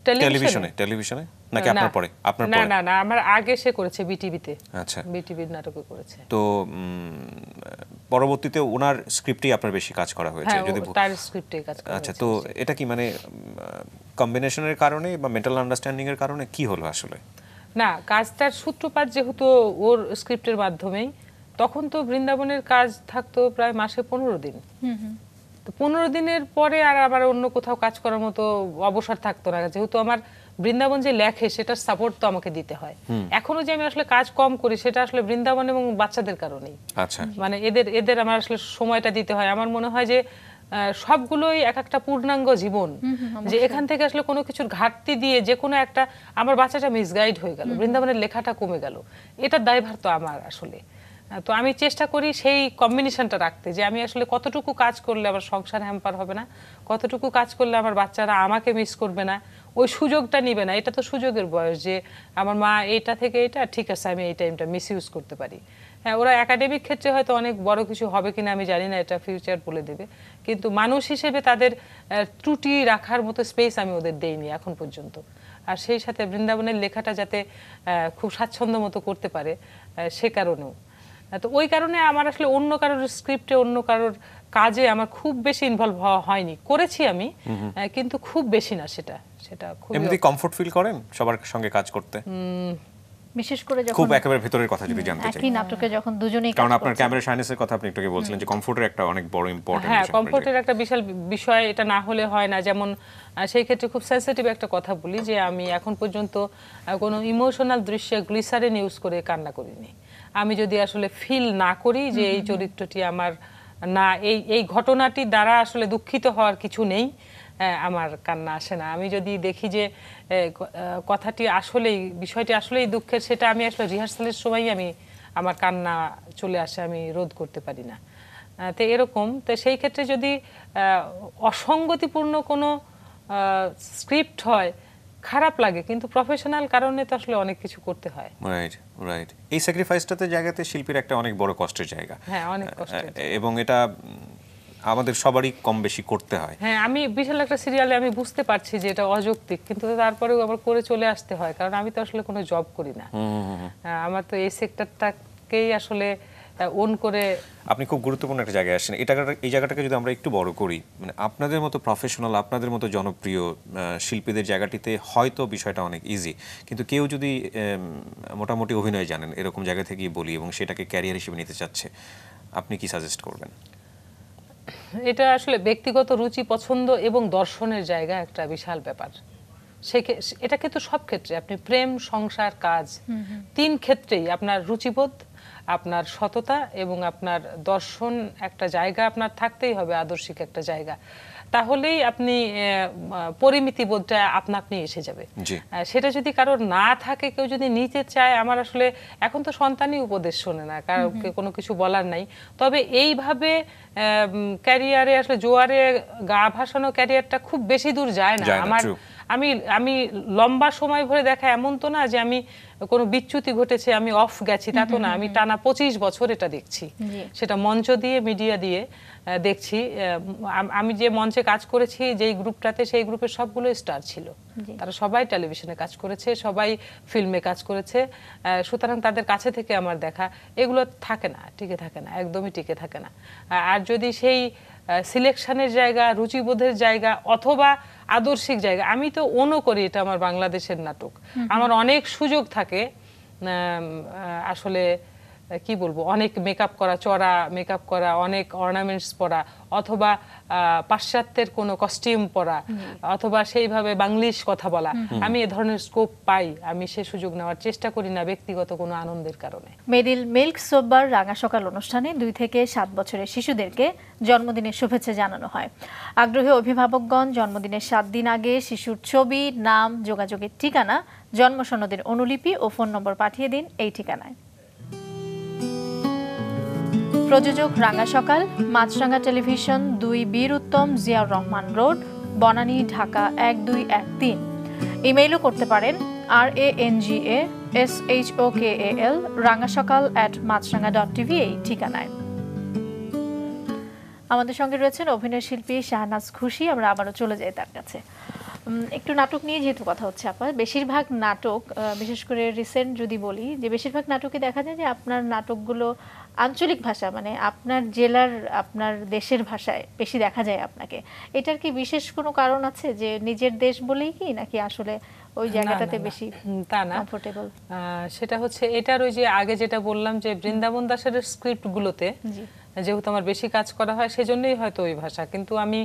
টেলিভিশনে নাকি আপনার পরে? আপনার পরে? না না, আমার আগে সে করেছে বিটিভিতে। আচ্ছা, বিটিভির নাটকে করেছে। তো পরবর্তীতে ওনার স্ক্রিপ্টেই আপনার বেশি কাজ করা হয়েছে? যদি তার স্ক্রিপ্টে কাজ করা। আচ্ছা, তো এটা কি মানে কম্বিনেশনের কারণে বা মেন্টাল আন্ডারস্ট্যান্ডিং এর কারণে কি হলো আসলে? না, কাজটার সূত্রপাত যেহেতু ওর স্ক্রিপ্টের মাধ্যমেই, তখন তো বৃন্দাবনের কাজ থাকতো প্রায় মাসে 15 দিন। তো 15 দিনের পরে আর আবার অন্য কোথাও কাজ করার মতো অবসর থাকতো না, যেহেতু আমার বৃন্দাবন যে লেখে সেটার সাপোর্ট তো আমাকে দিতে হয়। এখনো যে আমি আসলে কাজ কম করি, সেটা আসলে বৃন্দাবন এবং বাচ্চাদের কারণেই। আচ্ছা, মানে এদের আমার আসলে সময়টা দিতে হয়। আমার মনে হয় যে সবগুলোই এক একটা পূর্ণাঙ্গ জীবন, যে এখান থেকে আসলে কোনো কিছুর ঘাটতি দিয়ে যে কোনো একটা আমার বাচ্চাটা মিসগাইড হয়ে গেল, বৃন্দাবনের লেখাটা কমে গেল, এটার দায়ভার তো আমার আসলে। তো আমি চেষ্টা করি সেই কম্বিনেশনটা রাখতে, যে আমি আসলে কতটুকু কাজ করলে আমার সংসার হ্যাম্পার হবে না, কতটুকু কাজ করলে আমার বাচ্চারা আমাকে মিস করবে না, ওই সুযোগটা নিবে না। এটা তো সুযোগের বয়স, যে আমার মা এইটা থেকে এটা ঠিক আছে, আমি এই টাইমটা মিস ইউজ করতে পারি। হ্যাঁ, ওরা একাডেমিক ক্ষেত্রে হয়তো অনেক বড় কিছু হবে কিনা আমি জানি না, এটা ফিউচার বলে দেবে, কিন্তু মানুষ হিসেবে তাদের ত্রুটি রাখার মতো স্পেস আমি ওদের দেইনি এখন পর্যন্ত। আর সেই সাথে বৃন্দাবনের লেখাটা যাতে খুব স্বাচ্ছন্দ্য মতো করতে পারে, সে কারণেও। তো ওই কারণে আমার আসলে অন্য কারোর স্ক্রিপ্টে, অন্য কারোর কাজে আমার খুব বেশি ইনভলভ হওয়া হয়নি। করেছি আমি, কিন্তু খুব বেশি না। সেটা খুব এমনি কমফোর্ট ফিল করেন সবার সঙ্গে কাজ করতে? বিশেষ করে যখন খুব একেবারে ভেতরের কথা যদি জানতে চাই, একই নাটকে যখন দুজনেই কাজ কারণ আপনার করছে। ক্যামেরা শাইনেসের কথা আপনি একটু আগে বলছিলেন যে কমফোর্টের একটা অনেক বড় ইম্পর্টেন্ট হ্যাঁ, কমফোর্টের একটা বিশাল বিষয়, এটা না হলে হয় না। যেমন সেই ক্ষেত্রে খুব সেনসিটিভ একটা কথা বলি, যে আমি এখন পর্যন্ত কোনো ইমোশনাল দৃশ্যে গ্লিসারিন ইউজ করে কান্না করিনি। আমি যদি আসলে ফিল না করি যে এই চরিত্রটি আমার না, এই ঘটনাটি দ্বারা আসলে দুঃখিত হওয়ার কিছু নেই, আমার কান্না আসে না। আমি যদি দেখি যে কথাটি আসলেই, বিষয়টি আসলেই দুঃখের, সেটা আমি আসলে রিহার্সালের সময় আমার কান্না চলে আসে, আমি রোধ করতে পারি না। তো এরকম, তো সেই ক্ষেত্রে যদি অসঙ্গতিপূর্ণ কোনো স্ক্রিপ্ট হয় খারাপ লাগে, কিন্তু প্রফেশনাল কারণে তো আসলে অনেক কিছু করতে হয়। Right right. এই স্যাক্রিফাইসটাতে জায়গাতে শিল্পীর একটা অনেক বড় কষ্টের জায়গা। হ্যাঁ, অনেক কষ্টের। এবং এটা আমাদের সবারই কম বেশি করতে হয়। হ্যাঁ, আমি বিশাল একটা সিরিয়ালে আমি বুঝতে পারছি যে এটা অযৌক্তিক, কিন্তু তারপরেও আবার করে চলে আসতে হয়, কারণ আমি তো আসলে কোনো জব করি না। আমার তো এই সেক্টরটাকেই আসলে ওন করে। আপনি খুব গুরুত্বপূর্ণ একটা জায়গায় আসেন। এই জায়গাটাকে যদি আমরা একটু বড় করি, মানে আপনাদের মতো প্রফেশনাল, আপনাদের মতো জনপ্রিয় শিল্পীদের জায়গাটিতে হয়তো বিষয়টা অনেক ইজি, কিন্তু কেউ যদি মোটামুটি অভিনয় জানেন, এরকম জায়গা থেকেই বলি, এবং সেটাকে ক্যারিয়ার হিসেবে নিতে চাচ্ছে, আপনি কি সাজেস্ট করবেন? এটা আসলে ব্যক্তিগত রুচি, পছন্দ এবং দর্শনের জায়গা একটা বিশাল ব্যাপার। এটা কিন্তু সব ক্ষেত্রে, আপনি প্রেম, সংসার, কাজ, তিন ক্ষেত্রেই আপনার রুচিবোধ, আপনার সততা এবং আপনার দর্শন, একটা জায়গা আপনার থাকতেই হবে, আদর্শিক একটা জায়গা। তাহলেই আপনি পরিমিতি বোধটা আপনি এসে যাবে। সেটা যদি কারোর না থাকে, কেউ যদি নিতে চায়, আমার আসলে এখন তো সন্তানই উপদেশ শোনে না, কারোকে কোনো কিছু বলার নাই। তবে এইভাবে ক্যারিয়ারে আসলে জোয়ারে গা ভাসানো ক্যারিয়ারটা খুব বেশি দূর যায় না। আমি লম্বা সময় ধরে দেখা, এমন তো না যে আমি কোনো বিচ্যুতি ঘটেছে, আমি অফ গেছি, তা তো না। আমি টানা 25 বছর এটা দেখছি, সেটা মঞ্চ দিয়ে, মিডিয়া দিয়ে দেখছি। আমি যে মঞ্চে কাজ করেছি, যেই গ্রুপটাতে, সেই গ্রুপের সবগুলো স্টার ছিল, তারা সবাই টেলিভিশনে কাজ করেছে, সবাই ফিল্মে কাজ করেছে। সুতরাং তাদের কাছে থেকে আমার দেখা, এগুলো থাকে না, টিকে থাকে না, একদমই টিকে থাকে না। আর যদি সেই সিলেকশনের জায়গা, রুচিবোধের জায়গা অথবা আদর্শিক জায়গা, আমি তো ওনও করি, এটা আমার বাংলাদেশের নাটক, আমার অনেক সুযোগ থাকে আসলে, কি বলবো, অনেক মেকআপ করা, চড়া মেকআপ করা, অনেক অর্নামেন্টস পরা, অথবা পাশ্চাত্যের কোনো কস্টিউম পরা, অথবা সেইভাবে বাংলিশ কথা বলা। আমি এ ধরনের স্কোপ পাই, আমি সে সুযোগ নেওয়ার চেষ্টা করি না ব্যক্তিগত কোনো আনন্দের কারণে। মেরিল মিল্ক সোববার রাঙা সকাল অনুষ্ঠানে 2 থেকে 7 বছরের শিশুদেরকে জন্মদিনের শুভেচ্ছা জানানো হয়। আগ্রহী অভিভাবকগণ জন্মদিনের 7 দিন আগে শিশুর ছবি, নাম, যোগাযোগের ঠিকানা, জন্ম সনদের অনুলিপি ও ফোন নম্বর পাঠিয়ে দিন এই ঠিকানায়। প্রযোজক রাঙা সকাল, মাছরাঙা টেলিভিশন, 2 বীর উত্তম, জিয়াউর রহমান রোড, বনানী, ঢাকা 1213। ইমেইলও করতে পারেন RANGASHOKAL rangasakal@mazranga.tv এই ঠিকানায়। আমাদের সঙ্গে রয়েছেন অভিনয় শিল্পী শাহনাজ খুশি। আমরা আবারও চলে যাই তার কাছে। একটু নাটক নিয়ে যেহেতু কথা হচ্ছে, আপনার বেশিরভাগ নাটক, বিশেষ করে রিসেন্ট যদি বলি, যে বেশিরভাগ নাটকে দেখা যায় যে আপনার নাটকগুলো আঞ্চলিক ভাষা, মানে আপনার জেলার, আপনার দেশের ভাষায় বেশি দেখা যায় আপনাকে। এটার কি বিশেষ কোনো কারণ আছে, যে নিজের দেশ বলেই কি, নাকি আসলে ওই জায়গাটাতে বেশি তা না কমফোর্টেবল? সেটা হচ্ছে এটার ওই যে আগে যেটা বললাম, যে বৃন্দাবন দাসের স্ক্রিপ্টগুলোতে যেহেতু আমার বেশি কাজ করা হয়, সেজন্যই হয়তো ওই ভাষা। কিন্তু আমি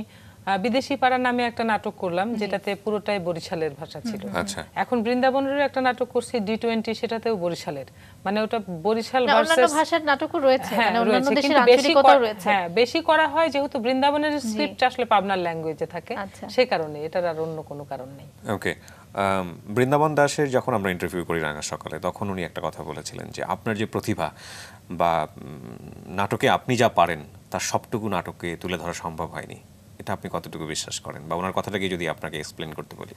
বিদেশি পাড়া নামে একটা নাটক করলাম, যেটাতে পুরোটাই বরিশালের ভাষা ছিল। আচ্ছা। এখন বৃন্দাবনেরও একটা নাটক করছি D20, সেটাতেও বরিশালের, মানে ওটা বরিশাল না, অন্যান্য ভার্সেস, ভাষার নাটকও রয়েছে, হ্যাঁ, মানে অন্যান্য রয়েছে, দেশের কিন্তু বেশি আঞ্চলিকতাও রয়েছে। হ্যাঁ, বেশি করা হয় যেহেতু বৃন্দাবনের স্ক্রিপ্ট আসলে পাবনার ল্যাঙ্গুয়েজে থাকে, আচ্ছা। সেই কারণে, এটার আর অন্য কোনো কারণ নেই। ওকে, বৃন্দাবন দাসের যখন আমরা ইন্টারভিউ করি রাঙা সকালে, তখন উনি একটা কথা বলেছিলেন যে আপনার যে প্রতিভা বা নাটকে আপনি যা পারেন তার সবটুকু নাটকে তুলে ধরা সম্ভব হয়নি। এটা আপনি কতটুকু বিশ্বাস করেন, বা ওনার কথাটাকে যদি আপনাকে এক্সপ্লেন করতে বলি?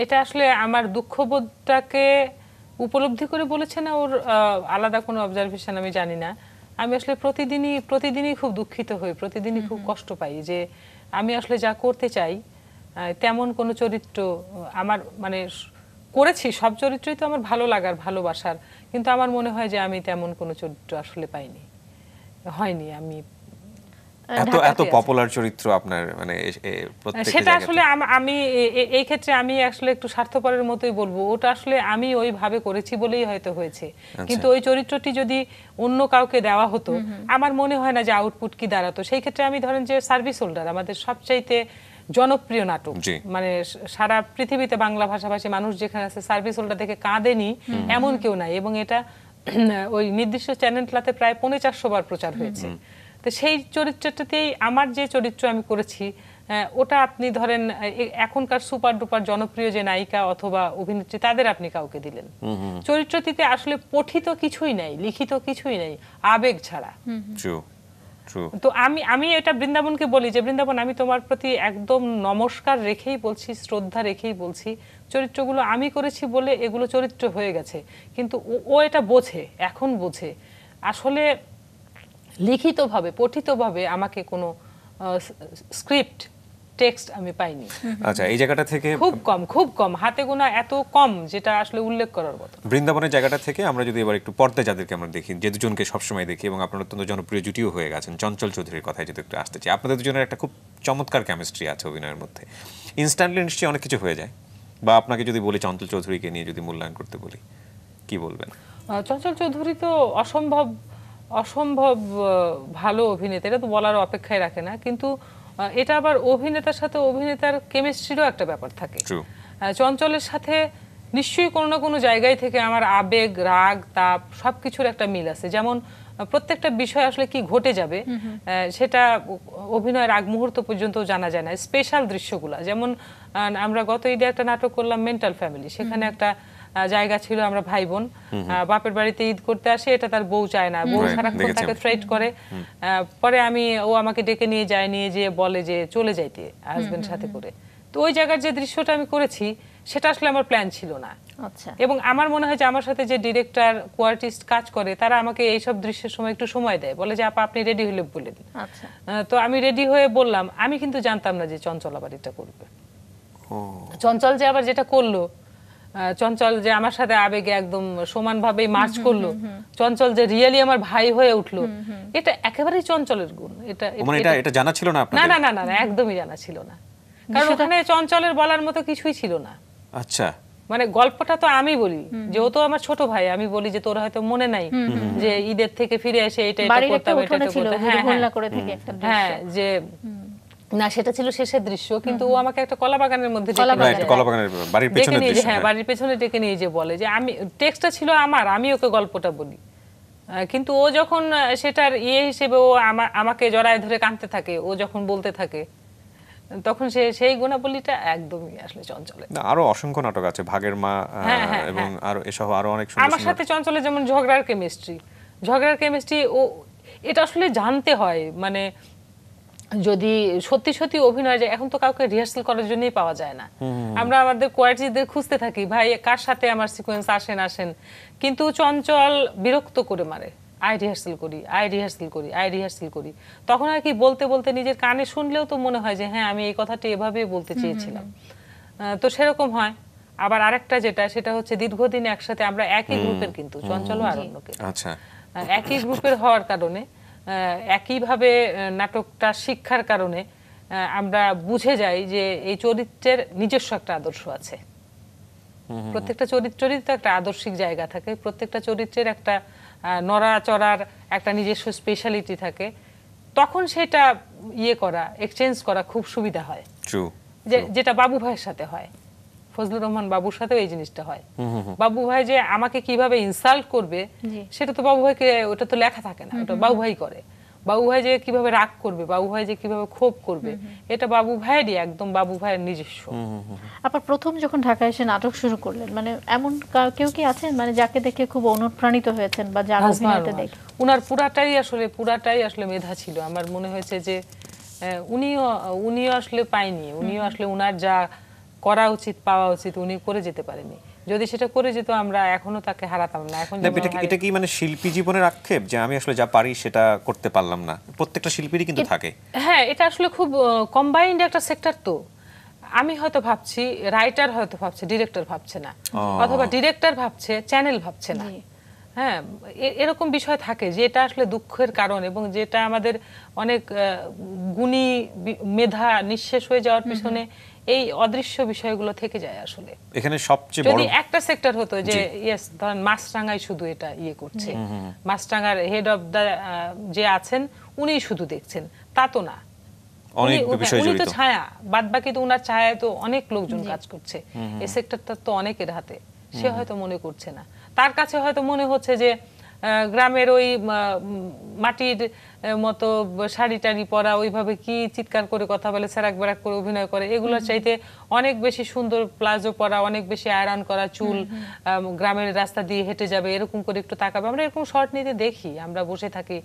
এটা আসলে আমার দুঃখবোধটাকে উপলব্ধি করে বলেছে না, ওর আলাদা কোনো অবজারভেশন আমি জানি না। আমি আসলে প্রতিদিনই খুব দুঃখিত হই, প্রতিদিনই খুব কষ্ট পাই যে আমি আসলে যা করতে চাই তেমন কোনো চরিত্র আমার, মানে করেছি সব চরিত্রই তো আমার ভালো লাগার, ভালোবাসার, কিন্তু আমার মনে হয় যে আমি তেমন কোনো চরিত্র আসলে পাইনি, হয়নি। আমি এত এত পপুলার চরিত্র আপনার, মানে প্রত্যেকটা সেটা জায়গাতে। আসলে আমি এই ক্ষেত্রে আমি আসলে একটু স্বার্থপরের মতোই বলবো, ওটা আসলে আমি ওইভাবে করেছি বলেই হয়তো হয়েছে, কিন্তু ওই চরিত্রটি যদি অন্য কাউকে দেওয়া হতো আমার মনে হয় না যে আউটপুট কি দাঁড়াতো। সেই ক্ষেত্রে আমি ধরেন যে সার্ভিস হোল্ডার আমাদের সবচাইতে জনপ্রিয় নাটক, মানে সারা পৃথিবীতে বাংলা ভাষাভাষী মানুষ যেখানে আছে সার্ভিস হোল্ডার দেখে কাঁদেনি এমন কেউ নাই, এবং এটা ওই নির্দিষ্ট চ্যানেলটাতে প্রায় 450 বার প্রচার হয়েছে। তো সেই চরিত্রটাতেই আমার যে চরিত্র আমি করেছি, ওটা আপনি ধরেন এখনকার সুপার ডুপার জনপ্রিয় যে নায়িকা অথবা অভিনেত্রী তাদের আপনি কাউকে দিলেন, চরিত্রটিতে আসলে পঠিত কিছুই নাই, লিখিত কিছুই নাই, আবেগ ছাড়া। তো আমি এটা বৃন্দাবনকে বলি যে বৃন্দাবন, আমি তোমার প্রতি একদম নমস্কার রেখেই বলছি, শ্রদ্ধা রেখেই বলছি, চরিত্রগুলো আমি করেছি বলে এগুলো চরিত্র হয়ে গেছে, কিন্তু ও এটা বোঝে, এখন বোঝে আসলে লিখিতভাবে পঠিতভাবে আমাকে কোনো স্ক্রিপ্ট টেক্সট আমি পাইনি। আচ্ছা, এই জায়গাটা থেকে খুব কম হাতে গোনা, এত কম যেটা আসলে উল্লেখ করার মতো। বৃন্দাবনের জায়গাটা থেকে আমরা যদি এবার একটু পর্দায় যাদেরকে আমরা দেখি, যে দুজনকে সবসময় দেখি এবং আপনার অত্যন্ত জনপ্রিয় জুটিও হয়ে গেছেন, চঞ্চল চৌধুরীর কথায় যদি একটু আসতে চাই, আপনাদের দুজনের একটা খুব চমৎকার কেমিস্ট্রি আছে অভিনয়ের মধ্যে, ইনস্ট্যান্টলি নিশ্চয়ই অনেক কিছু হয়ে যায়। বা আপনাকে যদি বলি চঞ্চল চৌধুরীকে নিয়ে যদি মূল্যায়ন করতে বলি, কি বলবেন? চঞ্চল চৌধুরী তো অসম্ভব ভালো অভিনেতা, এটা তো বলার অপেক্ষায় রাখে না, কিন্তু এটা আবার অভিনেতার সাথে অভিনেতার কেমিস্ট্রিরও একটা ব্যাপার থাকে। চঞ্চলের সাথে নিশ্চয়ই কোনো না কোনো জায়গায় থেকে আমার আবেগ, রাগ, তাপ সবকিছুর একটা মিল আছে। যেমন প্রত্যেকটা বিষয় আসলে কি ঘটে যাবে সেটা অভিনয়ের আগ মুহূর্ত পর্যন্ত জানা যায় না। স্পেশাল দৃশ্যগুলা, যেমন আমরা গত ঈদে একটা নাটক করলাম মেন্টাল ফ্যামিলি, সেখানে একটা জায়গা ছিল আমরা ভাই বোন বাপের বাড়িতে ঈদ করতে আসে, এটা তার বউ চায় না, বউ সারাক্ষণ তাকে থ্রেট করে, পরে ও আমাকে ডেকে নিয়ে যায়, নিয়ে যেয়ে বলে যে চলে যাইতে হাজবেন্ড সাথে করে। তো ওই জায়গার যে দৃশ্যটা আমি করেছি সেটা আসলে আমার প্ল্যান ছিল না। এবং আমার মনে হয় যে আমার সাথে যে ডিরেক্টর কোয়ার্টিস্ট কাজ করে তারা আমাকে এইসব দৃশ্যের সময় একটু সময় দেয়, বলে যে আপা আপনি রেডি হলে বলে দিন। তো আমি রেডি হয়ে বললাম, আমি কিন্তু জানতাম না যে চঞ্চল আবার এটা করবে। চঞ্চল যে আবার যেটা করলো, চঞ্চল যে আমার সাথে আবেগে একদম সমানভাবেই মার্চ করলো, চঞ্চল যে রিয়েলি আমার ভাই হয়ে উঠলো, এটা একেবারেই চঞ্চলের গুণ। এটা জানা ছিল না আপনাদের? না না না না, একদমই জানা ছিল না, কারণ ওখানে চঞ্চলের বলার মতো কিছুই ছিল না। আচ্ছা, মানে গল্পটা তো আমি বলি, যেহেতু আমার ছোট ভাই, আমি বলি যে তোর হয়তো মনে নাই যে ঈদের থেকে ফিরে এসে এটা করতে হবে, হ্যাঁ, যে না সেটা ছিল শেষের দৃশ্য, কিন্তু ও আমাকে একটা কলা বাগানের মধ্যে বাড়ির পেছনে ডেকে নিয়ে যে বলে যে আমি টেক্সটটা ছিল আমার, আমি ওকে গল্পটা বলি, কিন্তু ও যখন সেটার হিসেবে ও আমাকে জড়ায় ধরে কাঁদতে থাকে, ও যখন বলতে থাকে, তখন সেই গুণাবলীটা একদমই আসলে চঞ্চলের। আরো অসংখ্য নাটক আছে, ভাগের মা এবং আরো এসব আরো অনেক সুন্দর। আমার সাথে চঞ্চলের যেমন ঝগড়ার কেমিস্ট্রি ও এটা আসলে জানতে হয়, মানে যদি সত্যি সত্যি অভিনয় যায়, এখন তো কাউকে রিহার্সাল করার জন্যই পাওয়া যায় না, আমরা আমাদের কোয়ার্টিস্টদের খুঁজতে থাকি, ভাই কার সাথে আমার সিকোয়েন্স আসেন, কিন্তু চঞ্চল বিরক্ত করে মারে, আই রিহার্সাল করি। তখন আর কি বলতে বলতে নিজের কানে শুনলেও তো মনে হয় যে হ্যাঁ আমি এই কথাটি এভাবেই বলতে চেয়েছিলাম। তো সেরকম হয়। আবার আরেকটা যেটা, সেটা হচ্ছে দীর্ঘদিন একসাথে আমরা একই গ্রুপের, কিন্তু চঞ্চল আর অন্যকে একই গ্রুপের হওয়ার কারণে, একইভাবে নাটকটা শিক্ষার কারণে আমরা বুঝে যাই যে এই চরিত্রের নিজস্ব একটা আদর্শ আছে। প্রত্যেকটা চরিত্রেরই তো একটা আদর্শিক জায়গা থাকে, প্রত্যেকটা চরিত্রের একটা নড়াচড়ার একটা নিজস্ব স্পেশালিটি থাকে। তখন সেটা করা, এক্সচেঞ্জ করা খুব সুবিধা হয়। ট্রু। যেটা বাবু ভাইয়ের সাথে হয়, ফজলুর রহমান বাবুর সাথেও এই জিনিসটা হয়। বাবু ভাই যে আমাকে কিভাবে ইনসাল্ট করবে সেটা তো বাবু ভাইকে, ওটা তো লেখা থাকে না, ওটা বাবু ভাই করে। বাবু ভাই যে কিভাবে রাগ করবে, বাবু ভাই যে কিভাবে ক্ষোভ করবে, এটা বাবু ভাইয়েরই, একদম বাবু ভাইয়ের নিজস্ব। আপনার প্রথম যখন ঢাকায় এসে নাটক শুরু করলেন, মানে এমন কেউ কি আছেন মানে যাকে দেখে খুব অনুপ্রাণিত হয়েছেন বা যার অভিনয়টা দেখে? উনার পুরাটাই আসলে মেধা ছিল। আমার মনে হয়েছে যে উনিও আসলে পায়নি, উনিও আসলে উনার যা করা উচিত, পাওয়া উচিত, উনি করে যেতে পারেনি। যদি সেটা করে যেত আমরা এখনো তাকে হারাতাম না। এখন এটা কি মানে শিল্পী জীবনের আক্ষেপ যে আমি আসলে যা পারি সেটা করতে পারলাম না? প্রত্যেকটা শিল্পীরই কিন্তু থাকে। হ্যাঁ, এটা আসলে খুব কম্বাইন্ড একটা সেক্টর। তো আমি হয়তো ভাবছি, রাইটার হয়তো ভাবছে, ডিরেক্টর ভাবছে না, অথবা ডিরেক্টর ভাবছে, চ্যানেল ভাবছে না। হ্যাঁ, এরকম বিষয় থাকে যে এটা আসলে দুঃখের কারণ, এবং যেটা আমাদের অনেক গুণী মেধা নিঃশেষ হয়ে যাওয়ার পিছনে এই অদৃশ্য বিষয়গুলো থেকে যায়। আসলে এখানে সবচেয়ে বড় যদি একটা সেক্টর হতো যে ধরেন মাছরাঙায় শুধু এটা করছে, মাছরাঙার হেড অফ দা যে আছেন উনি শুধু দেখছেন, তা তো না। অনেক বিষয় জড়িত, উনি তো ছায়া, বাদ বাকি তো উনার ছায়ায় তো অনেক লোকজন কাজ করছে। এই সেক্টরটা তো অনেকের হাতে, সে হয়তো মনে করছে না। তার কাছে হয়তো মনে হচ্ছে যে গ্রামের ওই মাটির মতো শাড়ি টাড়ি পরা, ওইভাবে কি চিৎকার করে কথা বলে, সেরাক বেরাক করে অভিনয় করে, এগুলোর চাইতে অনেক বেশি সুন্দর প্লাজো পরা, অনেক বেশি আয়রন করা চুল, গ্রামের রাস্তা দিয়ে হেঁটে যাবে, এরকম করে একটু তাকাবে। আমরা এরকম শর্ট নিতে দেখি, আমরা বসে থাকি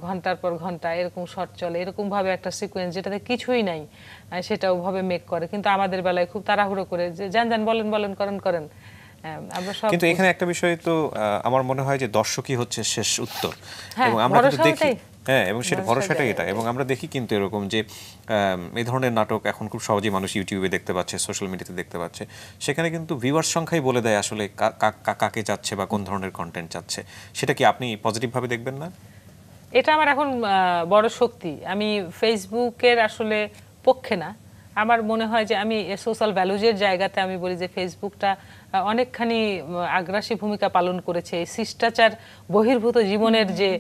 ঘন্টার পর ঘন্টা, এরকম শর্ট চলে, এরকম ভাবে একটা সিকোয়েন্স যেটাতে কিছুই নাই, সেটা ওভাবে মেক করে। কিন্তু আমাদের বেলায় খুব তাড়াহুড়ো করে যে যান বলেন করেন। কিন্তু এখানে একটা বিষয় তো আমার মনে হয় যে দর্শকই হচ্ছে শেষ উত্তর, এবং আমরা কিন্তু দেখি, হ্যাঁ, এবং সেটা ভরসাটাই এটা। এবং আমরা দেখি কিন্তু এরকম যে এই ধরনের নাটক এখন খুব সহজেই মানুষ ইউটিউবে দেখতে পাচ্ছে, সোশ্যাল মিডিয়াতে দেখতে পাচ্ছে। সেখানে কিন্তু ভিউয়ার সংখ্যাই বলে দেয় আসলে কাকে চাচ্ছে বা কোন ধরনের কন্টেন্ট চাচ্ছে। সেটা কি আপনি পজিটিভভাবে দেখবেন না? এটা আমার এখন বড় শক্তি। আমি ফেসবুকের আসলে পক্ষে না। আমার মনে হয় যে আমি সোশ্যাল ভ্যালুজের জায়গাতে আমি বলি যে ফেসবুকটা অনেকখানি আগ্রাসী ভূমিকা পালন করেছে। শিষ্টাচার বহির্ভূত জীবনের যে